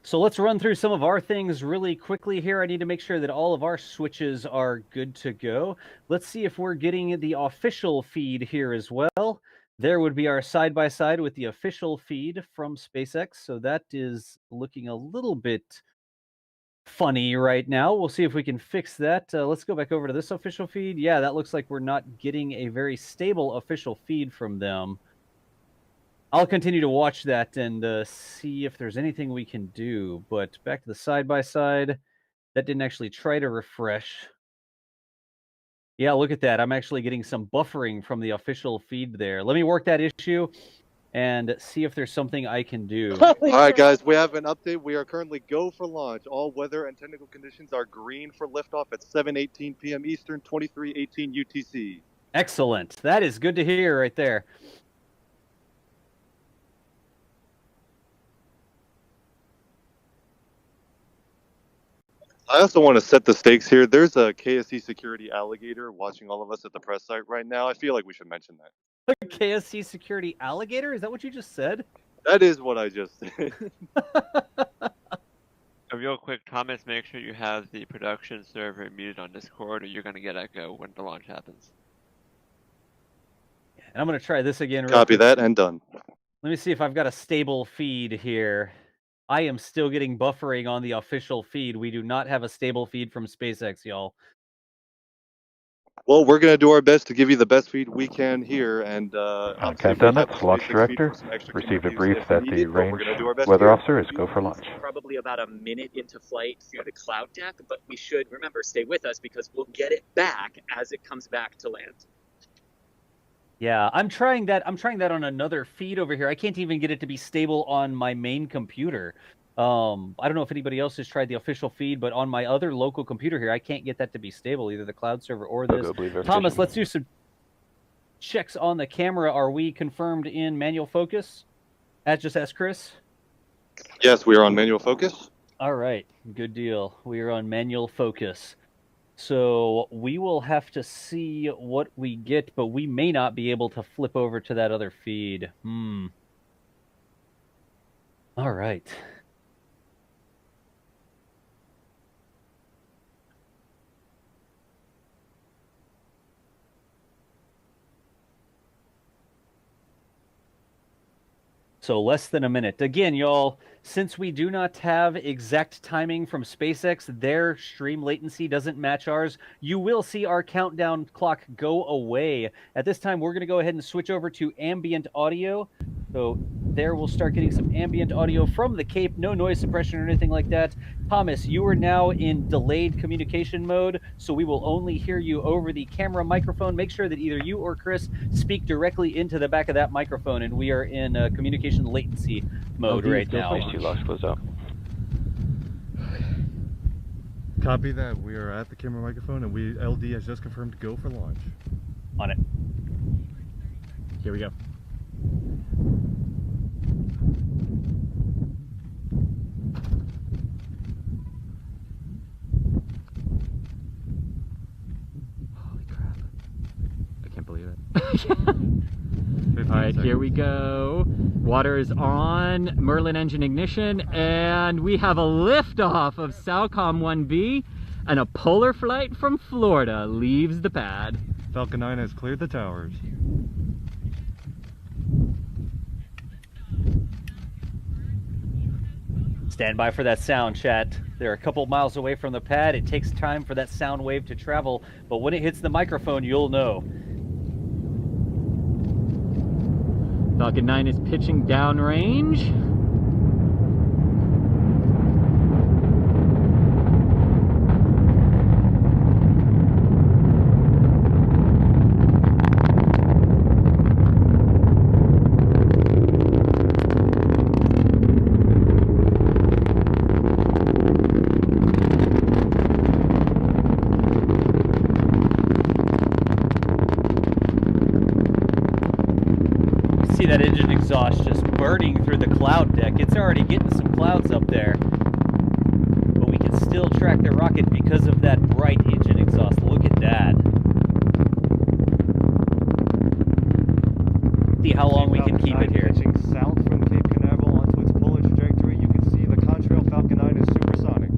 So let's run through some of our things really quickly here. I need to make sure that all of our switches are good to go. Let's see if we're getting the official feed here as well. There would be our side-by-side with the official feed from SpaceX. So that is looking a little bit funny right now. We'll see if we can fix that. Let's go back over to this official feed. Yeah, that looks like we're not getting a very stable official feed from them. I'll continue to watch that and see if there's anything we can do. But back to the side-by-side. That didn't actually try to refresh. Yeah, look at that. I'm actually getting some buffering from the official feed there. Let me work that issue and see if there's something I can do. All right, guys, we have an update. We are currently go for launch. All weather and technical conditions are green for liftoff at 7:18 p.m. Eastern, 23:18 UTC. Excellent. That is good to hear right there. I also want to set the stakes here. There's a KSC security alligator watching all of us at the press site right now. I feel like we should mention that. KSC security alligator? Is that what you just said? That is what I just said. A real quick, Thomas, make sure you have the production server muted on Discord or you're going to get echo when the launch happens. And I'm going to try this again. Copy that and done. Let me see if I've got a stable feed here. I am still getting buffering on the official feed. We do not have a stable feed from SpaceX, y'all. Well, we're going to do our best to give you the best feed we can here. And Countdown, that's Launch Director. Received a brief that the range weather officer is go for launch. Probably about a minute into flight through the cloud deck, but we should, remember, stay with us because we'll get it back as it comes back to land. Yeah, I'm trying that on another feed over here. I can't even get it to be stable on my main computer. I don't know if anybody else has tried the official feed, but on my other local computer here, I can't get that to be stable, either the cloud server or this. Thomas, let's do some checks on the camera. Are we confirmed in manual focus? Just ask Chris. Yes, we are on manual focus. All right, good deal. We are on manual focus. So we will have to see what we get, but we may not be able to flip over to that other feed. All right. So less than a minute. Again, y'all, since we do not have exact timing from SpaceX, their stream latency doesn't match ours, you will see our countdown clock go away. At this time, we're going to go ahead and switch over to ambient audio. So there we'll start getting some ambient audio from the Cape, no noise suppression or anything like that. Thomas, you are now in delayed communication mode, so we will only hear you over the camera microphone. Make sure that either you or Chris speak directly into the back of that microphone, and we are in communication latency mode right now. Close up. Copy that. We are at the camera microphone, and LD has just confirmed go for launch. On it. Here we go. Holy crap. I can't believe it. All right, here we go. Water is on, Merlin engine ignition, and we have a liftoff of Saocom 1B, and a polar flight from Florida leaves the pad. Falcon 9 has cleared the towers. Stand by for that sound, chat. They're a couple miles away from the pad. It takes time for that sound wave to travel, but when it hits the microphone, you'll know. Falcon 9 is pitching downrange. exhaust just burning through the cloud deck. It's already getting some clouds up there. But we can still track the rocket because of that bright engine exhaust. Look at that. See how long we can keep it here. Pitching south from Cape Canaveral onto its polar trajectory, you can see the contrail Falcon 9 is supersonic.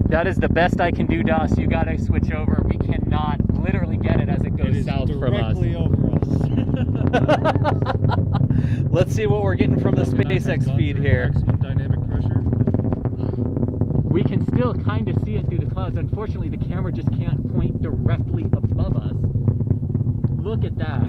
That is the best I can do, DOS. You gotta switch over. We cannot literally get it as it goes south from us. Directly over us. Let's see what we're getting from the SpaceX feed here. Maximum dynamic pressure. We can still kind of see it through the clouds. Unfortunately, the camera just can't point directly above us. Look at that.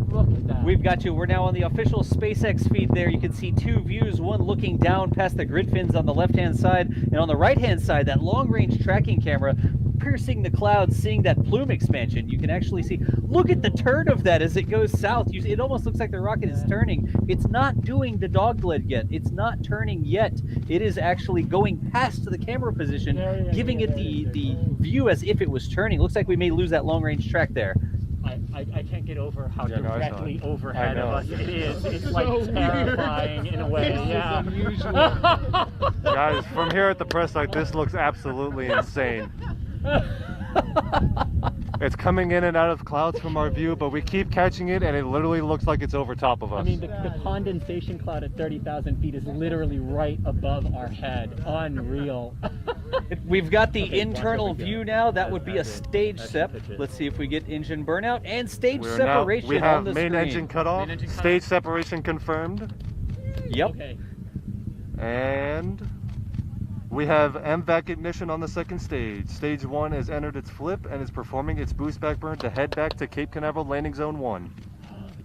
Look at that. We've got you. We're now on the official SpaceX feed there. You can see two views, one looking down past the grid fins on the left-hand side, and on the right-hand side, that long-range tracking camera piercing the clouds, seeing that plume expansion. You can actually see, look at the turn of that as it goes south. It almost looks like the rocket is turning. It's not doing the dogleg yet. It's not turning yet. It is actually going past the camera position, giving it the view as if it was turning. Looks like we may lose that long-range track there. I can't get over how directly overhead of us it is. It's like terrifying in a way. Yeah. Guys, from here at the press site, this looks absolutely insane. It's coming in and out of clouds from our view, but we keep catching it, and it literally looks like it's over top of us. I mean, the condensation cloud at 30,000 feet is literally right above our head. Unreal. We've got the internal view now. That would be a stage sep. Let's see if we get engine burnout and stage separation we have on the main screen. engine cutoff, stage separation confirmed. Yep. Okay. And we have MVAC ignition on the second stage. Stage 1 has entered its flip and is performing its boost back burn to head back to Cape Canaveral landing zone 1.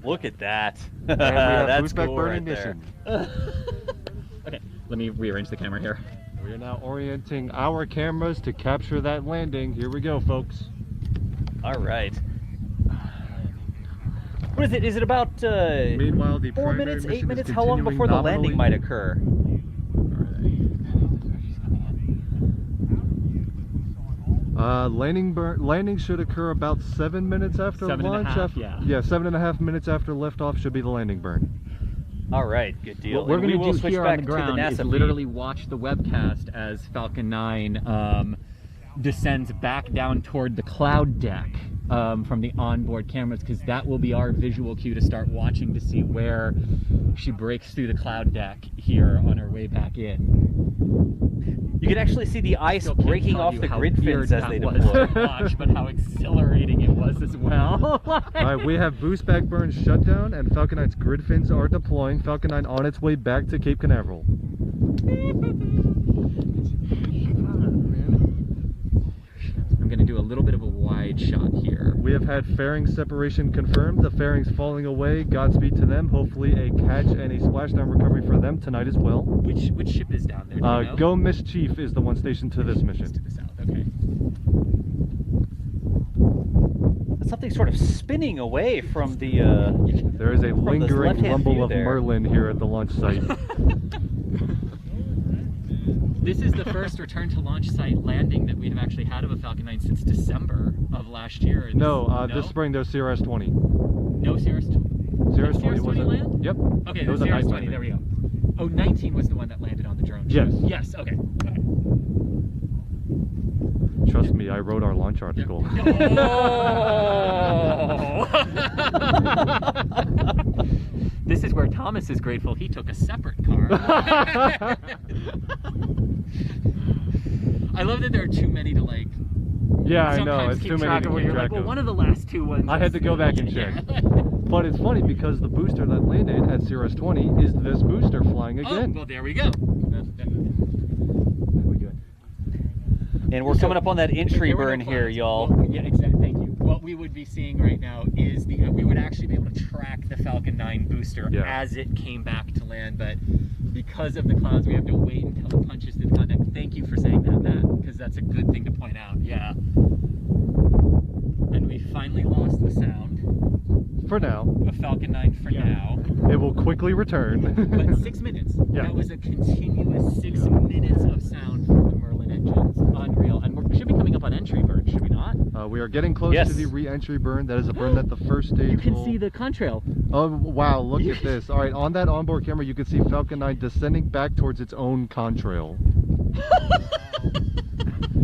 Look at that. And we have That's boost back cool burn right ignition. Okay, let me rearrange the camera here. We are now orienting our cameras to capture that landing. Here we go, folks. All right. What is it? Is it about Meanwhile, the 4 minutes, 8 mission minutes? is How long continuing before the nominally. landing might occur? Landing should occur about 7 minutes after launch. 7.5, yeah. 7.5 minutes after liftoff should be the landing burn. All right, good deal. What we're And we going to will do switch here back on the to ground is NASA literally watch the webcast as Falcon 9 descends back down toward the cloud deck from the onboard cameras, because that will be our visual cue to start watching to see where she breaks through the cloud deck here on her way back in. You can actually see the ice Still can't breaking tell off you the how grid weird fins as that they was deploy. to watch, but how exhilarating it was as well. All right, we have boost back burn shutdown, and Falcon 9's grid fins are deploying. Falcon 9 on its way back to Cape Canaveral. I'm going to do a little bit of a wide shot here. We have had fairing separation confirmed. The fairing's falling away. Godspeed to them. Hopefully a catch and a splashdown recovery for them tonight as well. Which ship is down there? Do you know? Go Mischief is the one stationed to this mission. To the south. Okay. Something sort of spinning away from the. There is a from this lingering left-hand rumble view of there. Merlin here at the launch site. This is the first return to launch site landing that we've actually had of a Falcon 9 since December of last year. No, this spring there's CRS-20. No CRS-20. CRS-20 was land? Yep. Okay, It the was a night CRS-20, landing. there we go. Oh, 19 was the one that landed on the drone. Yes. Yes, okay. Trust me, I wrote our launch article. This is where Thomas is grateful he took a separate car. I love that there are too many to like. Yeah, I know. sometimes It's keep too many track to of where keep you're like, track well, of. one of the last two ones. I had to go back and check. But it's funny because the booster that landed at CRS-20 is this booster flying again. Oh, well, there we go. And we're coming up on that entry burn here, y'all. Yeah, exactly. Thank you. What we would be seeing right now is we would actually be able to track the Falcon 9 booster as it came back to land, but because of the clouds, we have to wait until it punches through the cloud deck. Thank you for saying that, Matt, because that's a good thing to point out. Yeah. And we finally lost the sound. For now. Of Falcon 9 for now. It will quickly return. But 6 minutes. Yeah. That was a continuous 6 minutes of sound from the Merlin engines. Unreal. And we should be coming up on entry burn, should we not? We we are getting close to the re-entry burn. That is a burn that the first stage You can see the contrail. Oh, wow, look at this. All right, on that onboard camera, you can see Falcon 9 descending back towards its own contrail.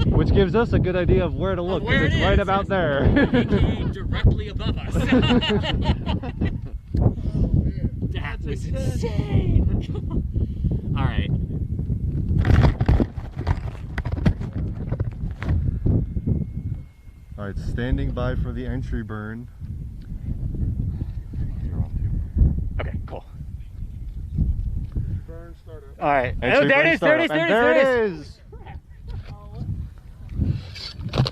Which gives us a good idea of where to look, because it's right about there. AKA directly above us. That was insane. All right. All right, standing by for the entry burn. Okay, cool. Burn startup. All right. Entry Oh, there burn it is, there it is, startup, there it is, and there it is.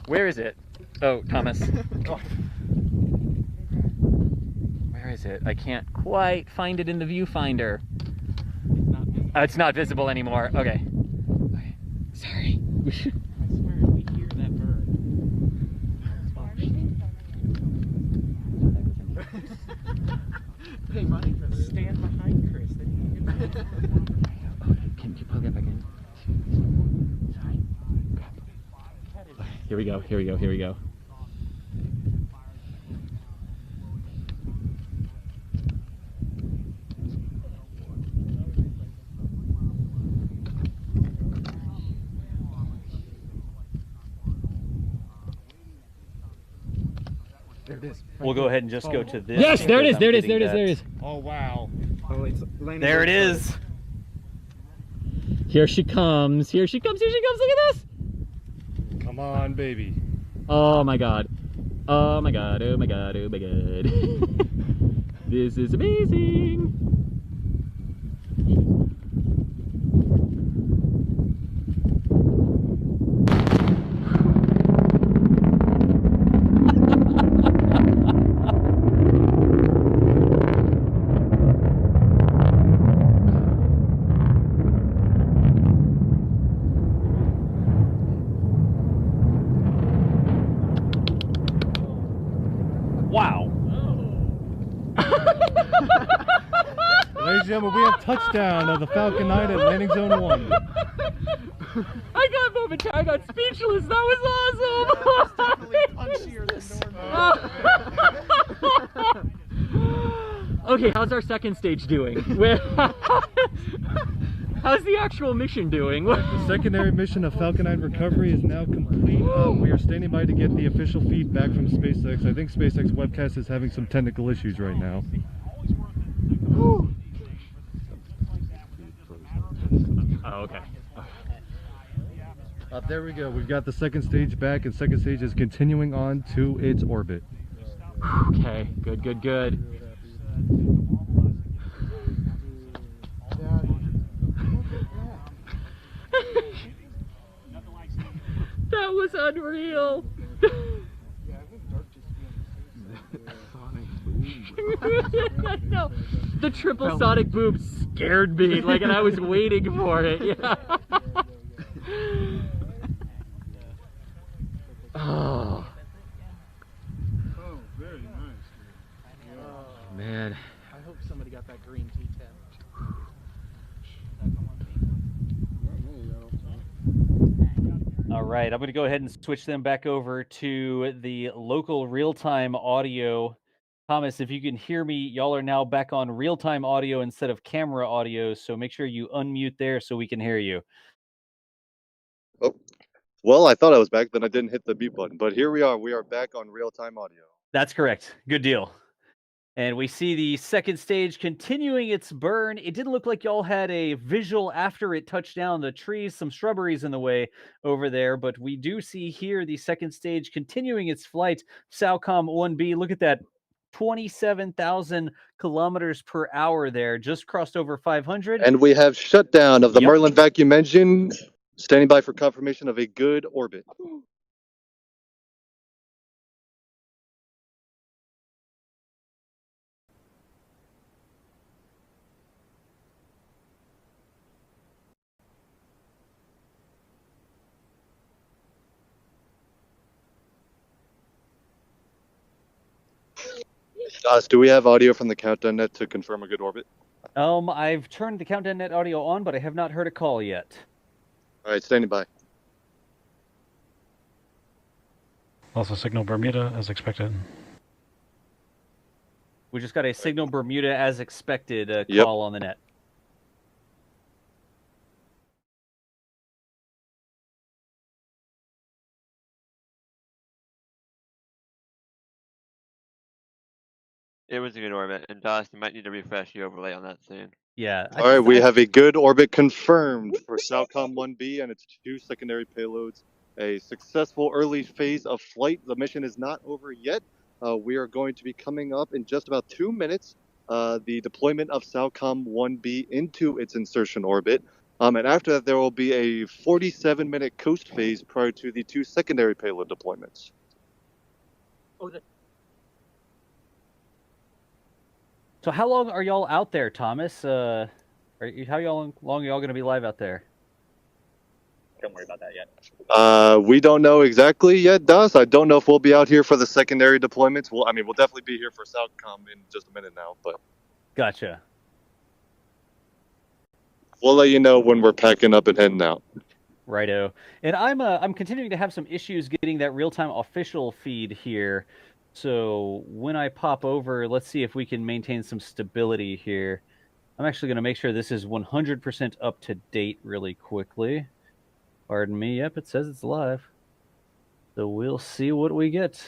Where is it? Oh, Thomas. Where is it? I can't quite find it in the viewfinder. It's not visible anymore. Okay. Sorry. I swear we hear that bird. Hey, Mike, stand behind Chris. Can you plug that back in? Here we go, here we go, here we go. There it is. We'll go ahead and just go to this. Yes, there it is, because there it I'm is, there it is, getting there it is. Oh, wow. Oh, it's There it is. Here she comes, here she comes, here she comes, look at this! Come on, baby. Oh my god. Oh my god, oh my god, oh my god. This is amazing! Wow. Ladies and gentlemen, we have touchdown of the Falcon 9 at landing zone 1. I got momentary, I got speechless, that was awesome! punchier than normal. Okay, how's our second stage doing? How's the actual mission doing? The secondary mission of Falcon 9 recovery is now complete. We are standing by to get the official feedback from SpaceX. I think SpaceX webcast is having some technical issues right now. Oh, okay. There we go. We've got the second stage back, and second stage is continuing on to its orbit. Okay, good, good, good. That was unreal. No, the triple sonic boom scared me, like, and I was waiting for it. Yeah. Oh. Oh, very nice. Oh, man. I hope somebody got that green T10. All right, I'm going to go ahead and switch them back over to the local real-time audio. Thomas, if you can hear me, y'all are now back on real-time audio instead of camera audio, so make sure you unmute there so we can hear you. Oh, well, I thought I was back, then I didn't hit the mute button. But here we are. We are back on real-time audio. That's correct. Good deal. And we see the second stage continuing its burn. It didn't look like y'all had a visual after it touched down. The trees, some shrubberies in the way over there, but we do see here the second stage continuing its flight. Saocom 1B, look at that. 27,000 kilometers per hour there, just crossed over 500. And we have shutdown of the Merlin vacuum engine, standing by for confirmation of a good orbit. Do we have audio from the countdown net to confirm a good orbit? I've turned the countdown net audio on, but I have not heard a call yet. All right, standing by. Also signal Bermuda as expected. We just got a signal Bermuda as expected Yep. call on the net. It was a good orbit, and Doss, you might need to refresh the overlay on that scene. Yeah. All right, we have a good orbit confirmed for Saocom 1B and its 2 secondary payloads. A successful early phase of flight. The mission is not over yet. We are going to be coming up in just about 2 minutes. The deployment of Saocom 1B into its insertion orbit. And after that, there will be a 47-minute coast phase prior to the 2 secondary payload deployments. So how long are y'all out there, Thomas? How long are y'all going to be live out there? Don't worry about that yet. We don't know exactly yet, Doss. I don't know if we'll be out here for the secondary deployments. We'll definitely be here for Saocom in just a minute now, but Gotcha. we'll let you know when we're packing up and heading out. Righto. And I'm continuing to have some issues getting that real-time official feed here. So when I pop over, let's see if we can maintain some stability here. I'm actually going to make sure this is 100% up to date really quickly. Pardon me. Yep, it says it's live. So we'll see what we get.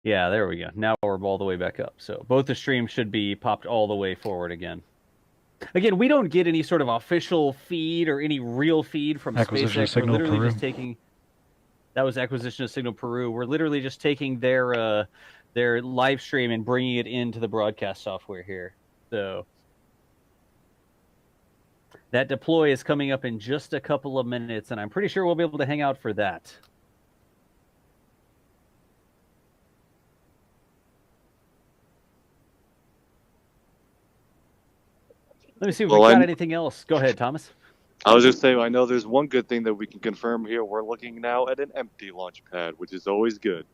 Yeah, there we go. Now we're all the way back up. So both the streams should be popped all the way forward again. Again, we don't get any sort of official feed or any real feed from Acquisition SpaceX. of Signal We're literally Peru. just taking... That was acquisition of Signal Peru. We're literally just taking their live stream and bringing it into the broadcast software here. So that deploy is coming up in just a couple of minutes, and I'm pretty sure we'll be able to hang out for that. Let me see if we got anything else. Go ahead, Thomas. I was just saying, I know there's one good thing that we can confirm here. We're looking now at an empty launch pad, which is always good.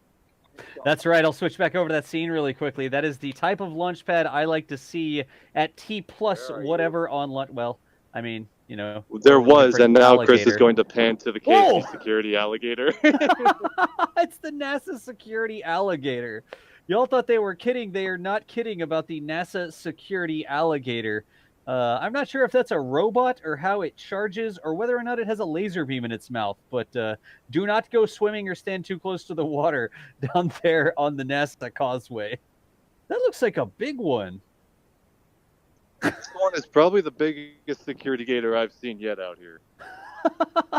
That's right. I'll switch back over to that scene really quickly. That is the type of launch pad I like to see at T plus whatever on launch. Well, I mean, you know. There was, and now alligator. Chris is going to pan to the KC security alligator. It's the NASA security alligator. Y'all thought they were kidding. They are not kidding about the NASA security alligator. I'm not sure if that's a robot or how it charges or whether or not it has a laser beam in its mouth, but do not go swimming or stand too close to the water down there on the NASA causeway. That looks like a big one. This one is probably the biggest security gator I've seen yet out here.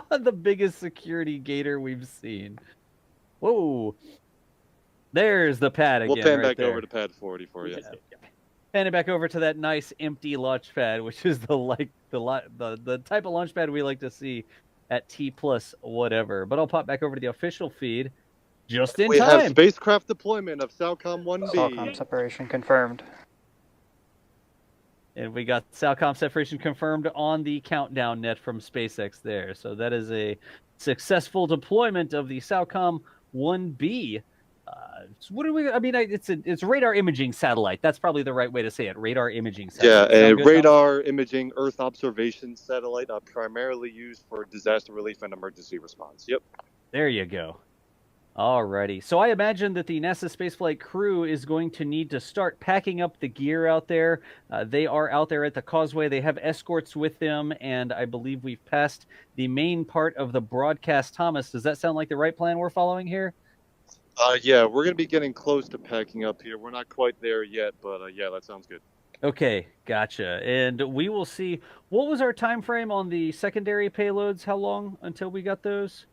The biggest security gator we've seen. Whoa. There's the pad again. We'll pan right back there. over to pad 40 for you. Yeah. Pan it back over to that nice empty launch pad, which is the type of launch pad we like to see at T plus whatever. But I'll pop back over to the official feed just in time. We have spacecraft deployment of Saocom 1B. Saocom separation confirmed. And we got Saocom separation confirmed on the countdown net from SpaceX there. So that is a successful deployment of the Saocom 1B. What do we? I mean, it's radar imaging satellite. That's probably the right way to say it. Radar imaging satellite. Yeah, a radar imaging Earth observation satellite, primarily used for disaster relief and emergency response. Yep. There you go. Alrighty. So I imagine that the NASA spaceflight crew is going to need to start packing up the gear out there. They are out there at the causeway. They have escorts with them, and I believe we've passed the main part of the broadcast. Thomas, does that sound like the right plan we're following here? Yeah, we're going to be getting close to packing up here. We're not quite there yet, but yeah, that sounds good. Okay, gotcha. And we will see. What was our time frame on the secondary payloads? How long until we got those?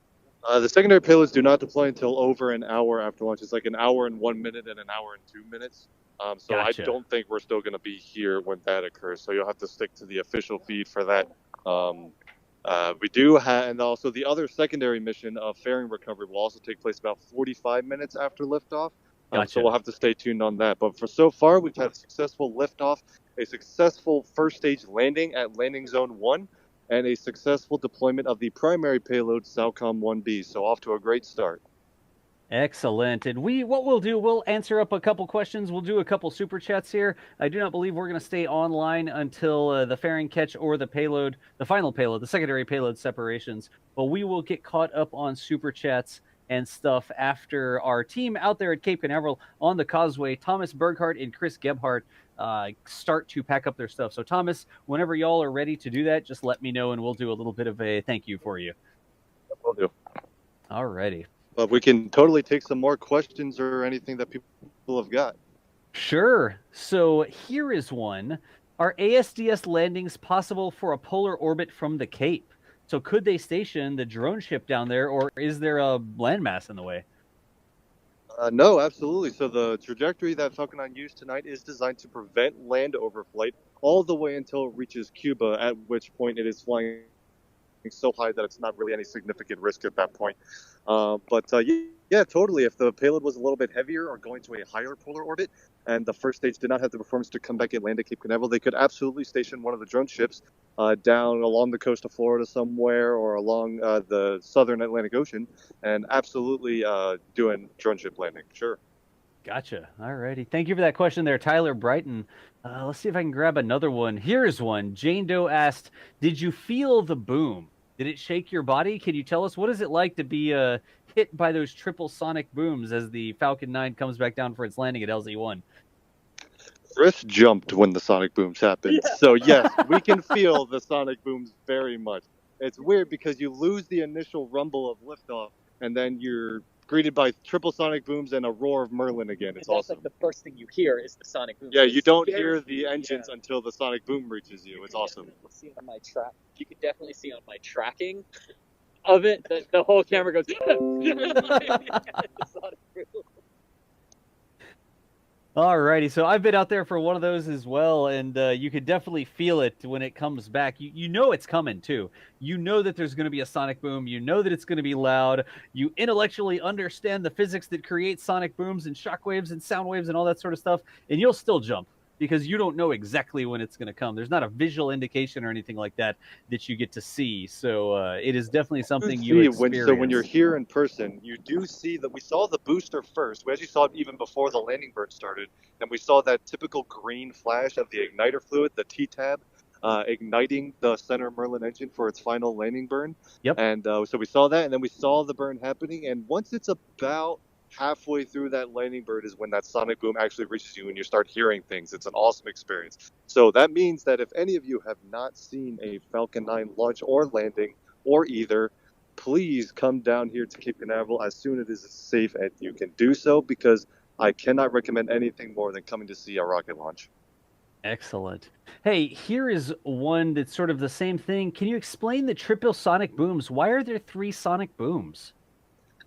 The secondary payloads do not deploy until over an hour after launch. It's like an hour and 1 minute and an hour and 2 minutes. So Gotcha. I don't think we're still going to be here when that occurs. So you'll have to stick to the official feed for that. We do have, and also the other secondary mission of fairing recovery will also take place about 45 minutes after liftoff. Gotcha. So we'll have to stay tuned on that. But for so far, we've had a successful liftoff, a successful first stage landing at landing zone 1, and a successful deployment of the primary payload, Saocom 1B. So off to a great start. Excellent. And what we'll do, we'll answer up a couple questions. We'll do a couple super chats here. I do not believe we're going to stay online until the fairing catch or the payload, the final payload, the secondary payload separations. But we will get caught up on super chats and stuff after our team out there at Cape Canaveral on the causeway, Thomas Berghardt and Chris Gebhardt, start to pack up their stuff. So Thomas, whenever y'all are ready to do that, just let me know and we'll do a little bit of a thank you for you. Will do. All righty. But we can totally take some more questions or anything that people have got. Sure. So here is one. Are ASDS landings possible for a polar orbit from the Cape? So could they station the drone ship down there, or is there a landmass in the way? No, absolutely. So the trajectory that Falcon 9 used tonight is designed to prevent land overflight all the way until it reaches Cuba, at which point it is flying so high that it's not really any significant risk at that point. Yeah, totally. If the payload was a little bit heavier or going to a higher polar orbit, and the first stage did not have the performance to come back and land at Cape Canaveral, they could absolutely station one of the drone ships down along the coast of Florida somewhere or along the southern Atlantic Ocean and absolutely doing drone ship landing. Sure. Gotcha. All righty. Thank you for that question there, Tyler Brighton. Let's see if I can grab another one. Here's one. Jane Doe asked, did you feel the boom? Did it shake your body? Can you tell us what is it like to be hit by those triple sonic booms as the Falcon 9 comes back down for its landing at LZ1? Chris jumped when the sonic booms happened. Yeah. So yes, we can feel the sonic booms very much. It's weird because you lose the initial rumble of liftoff and then you're greeted by triple sonic booms and a roar of Merlin again. It's awesome. That's like the first thing you hear is the sonic boom. Yeah, you don't hear the engines until the sonic boom reaches you. It's awesome. See on my you can definitely see on my tracking of it that the whole camera goes. Alrighty, so I've been out there for one of those as well, and you could definitely feel it when it comes back. You know it's coming, too. You know that there's going to be a sonic boom. You know that it's going to be loud. You intellectually understand the physics that create sonic booms and shock waves and sound waves and all that sort of stuff, and you'll still jump because you don't know exactly when it's going to come. There's not a visual indication or anything like that that you get to see, so it is definitely something you experience. So when you're here in person, you do see that we saw the booster first. We actually saw it even before the landing burn started, and we saw that typical green flash of the igniter fluid, the T-tab, igniting the center Merlin engine for its final landing burn. Yep. And so we saw that, and then we saw the burn happening, and once it's about halfway through that landing bird is when that sonic boom actually reaches you and you start hearing things. It's an awesome experience. So that means that if any of you have not seen a Falcon 9 launch or landing or either, please come down here to Cape Canaveral as soon as it is safe and you can do so, because I cannot recommend anything more than coming to see a rocket launch. Excellent. Hey, here is one that's sort of the same thing. Can you explain the triple sonic booms? Why are there 3 sonic booms?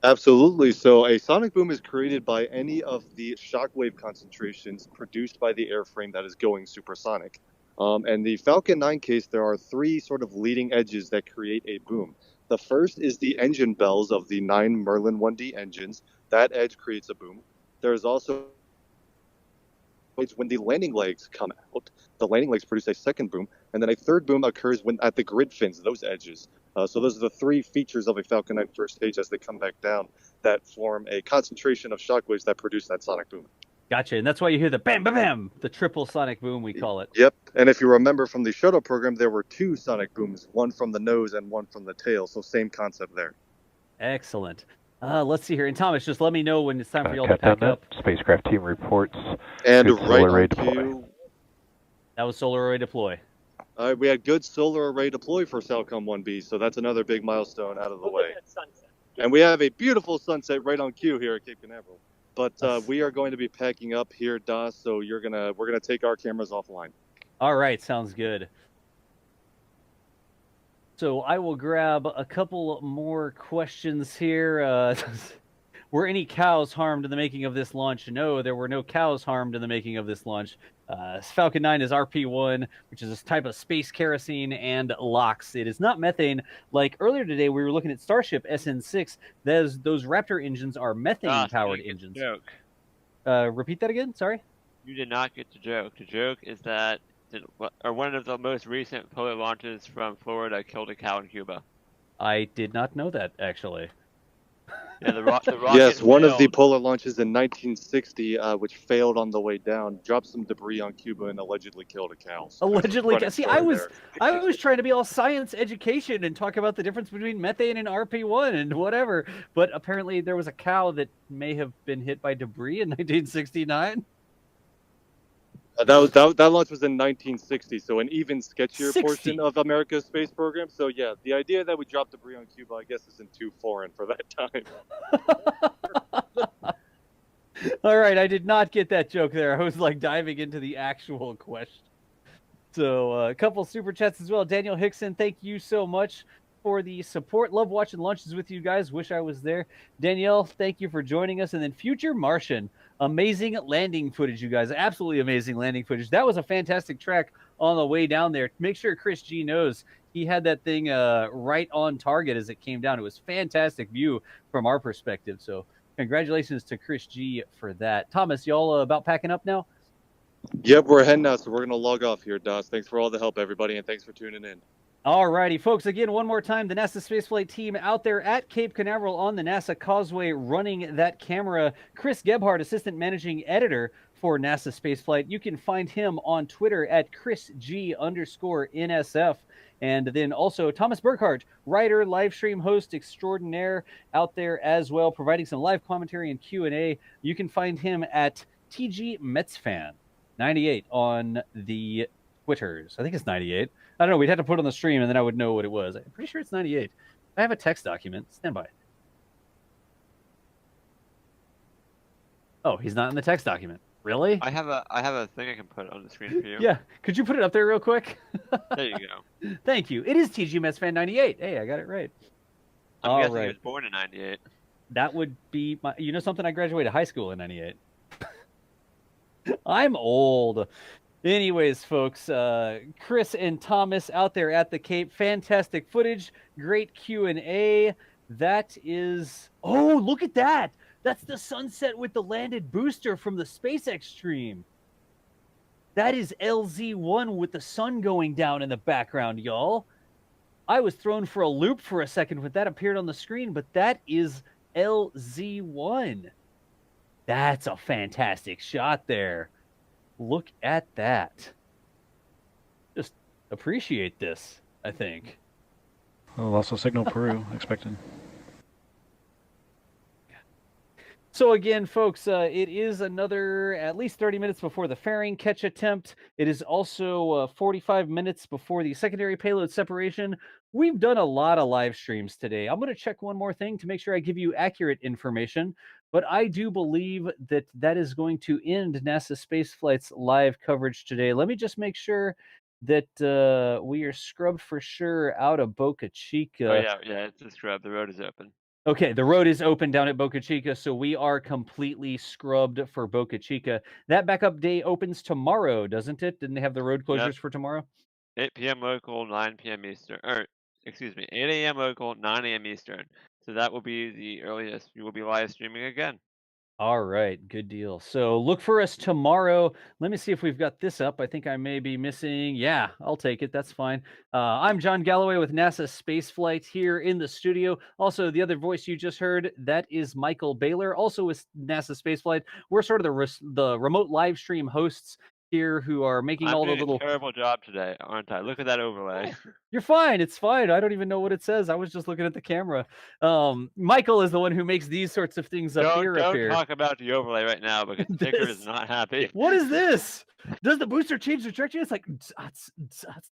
Absolutely. So a sonic boom is created by any of the shockwave concentrations produced by the airframe that is going supersonic. And the Falcon 9 case, there are 3 sort of leading edges that create a boom. The first is the engine bells of the 9 Merlin 1D engines. That edge creates a boom. There's also when the landing legs come out, the landing legs produce a second boom, and then a third boom occurs when at the grid fins, those edges. So those are the 3 features of a Falcon 9 first stage as they come back down that form a concentration of shockwaves that produce that sonic boom. Gotcha, and that's why you hear the bam, bam, bam, the triple sonic boom, we call it. Yep, and if you remember from the shuttle program, there were 2 sonic booms, one from the nose and one from the tail, so same concept there. Excellent. Let's see here, and Thomas, just let me know when it's time for y'all to pack up. Spacecraft team reports. And good right solar array on deploy. cue. That was solar array deploy. We had good solar array deploy for Saocom 1B, so that's another big milestone out of the way. And we have a beautiful sunset right on cue here at Cape Canaveral. But we are going to be packing up here, Das, so we're gonna take our cameras offline. All right, sounds good. So I will grab a couple more questions here. Were any cows harmed in the making of this launch? No, there were no cows harmed in the making of this launch. Falcon 9 is RP-1, which is a type of space kerosene and LOX. It is not methane. Like earlier today, we were looking at Starship SN6. Those Raptor engines are methane-powered engines. Joke. Repeat that again? Sorry? You did not get the joke. The joke is that one of the most recent polar launches from Florida killed a cow in Cuba. I did not know that, actually. Yeah, the rocket. Yes, one of the failed. polar launches in 1960, which failed on the way down, dropped some debris on Cuba and allegedly killed a cow. So Allegedly, see, I was there. trying to be all science education and talk about the difference between methane and RP1 and whatever, but apparently there was a cow that may have been hit by debris in 1969. That launch was in 1960, so an even sketchier 60. portion of America's space program. So yeah, the idea that we dropped debris on Cuba, I guess, isn't too foreign for that time. All right, I did not get that joke there. I was like diving into the actual question. So a couple super chats as well. Daniel Hickson, thank you so much for the support. Love watching launches with you guys. Wish I was there. Danielle, thank you for joining us. And then Future Martian, amazing landing footage, you guys. Absolutely amazing landing footage. That was a fantastic track on the way down there. Make sure Chris G knows he had that thing right on target as it came down. It was fantastic view from our perspective. So congratulations to Chris G for that. Thomas, y'all about packing up now? Yep, we're heading out, so we're going to log off here, Das. Thanks for all the help, everybody, and thanks for tuning in. All righty, folks. Again, one more time, the NASA Spaceflight team out there at Cape Canaveral on the NASA Causeway running that camera. Chris Gebhardt, Assistant Managing Editor for NASA Spaceflight. You can find him on Twitter at ChrisG_NSF. And then also Thomas Burkhardt, writer, live stream host extraordinaire out there as well, providing some live commentary and Q&A. You can find him at TGMetsFan98 on the Twitters. I think it's 98. I don't know. We'd have to put it on the stream, and then I would know what it was. I'm pretty sure it's 98. I have a text document. Stand by. Oh, he's not in the text document. Really? I have a thing I can put on the screen for you. Yeah. Could you put it up there real quick? There you go. Thank you. It is TGMetsFan98. Hey, I got it right. I'm guessing he was born in 98. That would be my... You know something? I graduated high school in 98. I'm old. Anyways, folks, Chris and Thomas out there at the Cape. Fantastic footage. Great Q&A. That is... Oh, look at that. That's the sunset with the landed booster from the SpaceX stream. That is LZ1 with the sun going down in the background, y'all. I was thrown for a loop for a second when that appeared on the screen, but that is LZ1. That's a fantastic shot there. Look at that. Just appreciate this, I think. Oh, loss of signal Peru expected. So again, folks, it is another at least 30 minutes before the fairing catch attempt. It is also 45 minutes before the secondary payload separation. We've done a lot of live streams today. I'm going to check one more thing to make sure I give you accurate information. But I do believe that that is going to end NASA Spaceflight's live coverage today. Let me just make sure that we are scrubbed for sure out of Boca Chica. Oh, yeah, it's a scrub. The road is open. Okay, the road is open down at Boca Chica, so we are completely scrubbed for Boca Chica. That backup day opens tomorrow, doesn't it? Didn't they have the road closures for tomorrow? 8 p.m. local, 9 p.m. Eastern. Or, excuse me, 8 a.m. local, 9 a.m. Eastern. So that will be the earliest you will be live streaming again. All right, good deal. So look for us tomorrow. Let me see if we've got this up. I think I may be missing. Yeah, I'll take it. That's fine. I'm John Galloway with NASA Spaceflight here in the studio. Also, the other voice you just heard, that is Michael Baylor, also with NASA Spaceflight. We're sort of the remote live stream hosts here who are making all the little... I'm doing a terrible job today, aren't I? Look at that overlay. You're fine. It's fine. I don't even know what it says. I was just looking at the camera. Michael is the one who makes these sorts of things up here. Don't talk about the overlay right now because the ticker is not happy. What is this? Does the booster change the trajectory? It's like,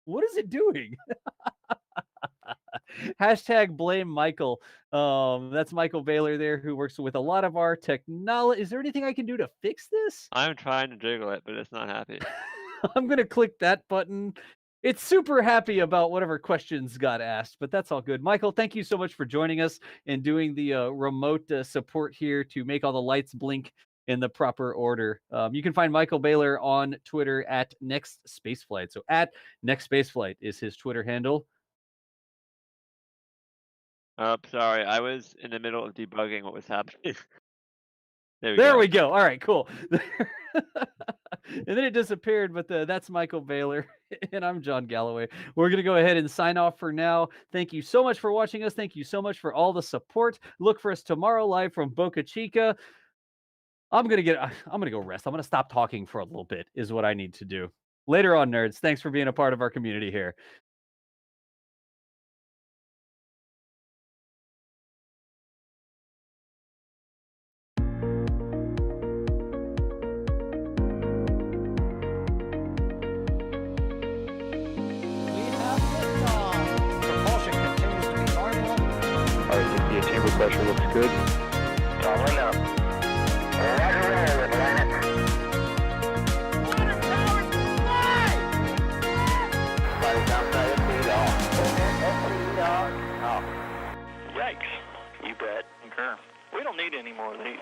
what is it doing? Hashtag blame Michael. That's Michael Baylor there, who works with a lot of our technology. Is there anything I can do to fix this? I'm trying to jiggle it, but it's not happy. I'm going to click that button. It's super happy about whatever questions got asked, but that's all good. Michael, thank you so much for joining us and doing the remote support here to make all the lights blink in the proper order. You can find Michael Baylor on Twitter at Next Spaceflight. So at Next Spaceflight is his Twitter handle. Oh, sorry. I was in the middle of debugging what was happening. There we go. All right, cool. And then it disappeared, but that's Michael Baylor, and I'm John Galloway. We're going to go ahead and sign off for now. Thank you so much for watching us. Thank you so much for all the support. Look for us tomorrow live from Boca Chica. I'm going to go rest. I'm going to stop talking for a little bit is what I need to do. Later on, nerds. Thanks for being a part of our community here. Chamber pressure looks good. Following up. Roger, roll, planet. Flight outside of speed off. Yikes. You bet. Concur. We don't need any more of these.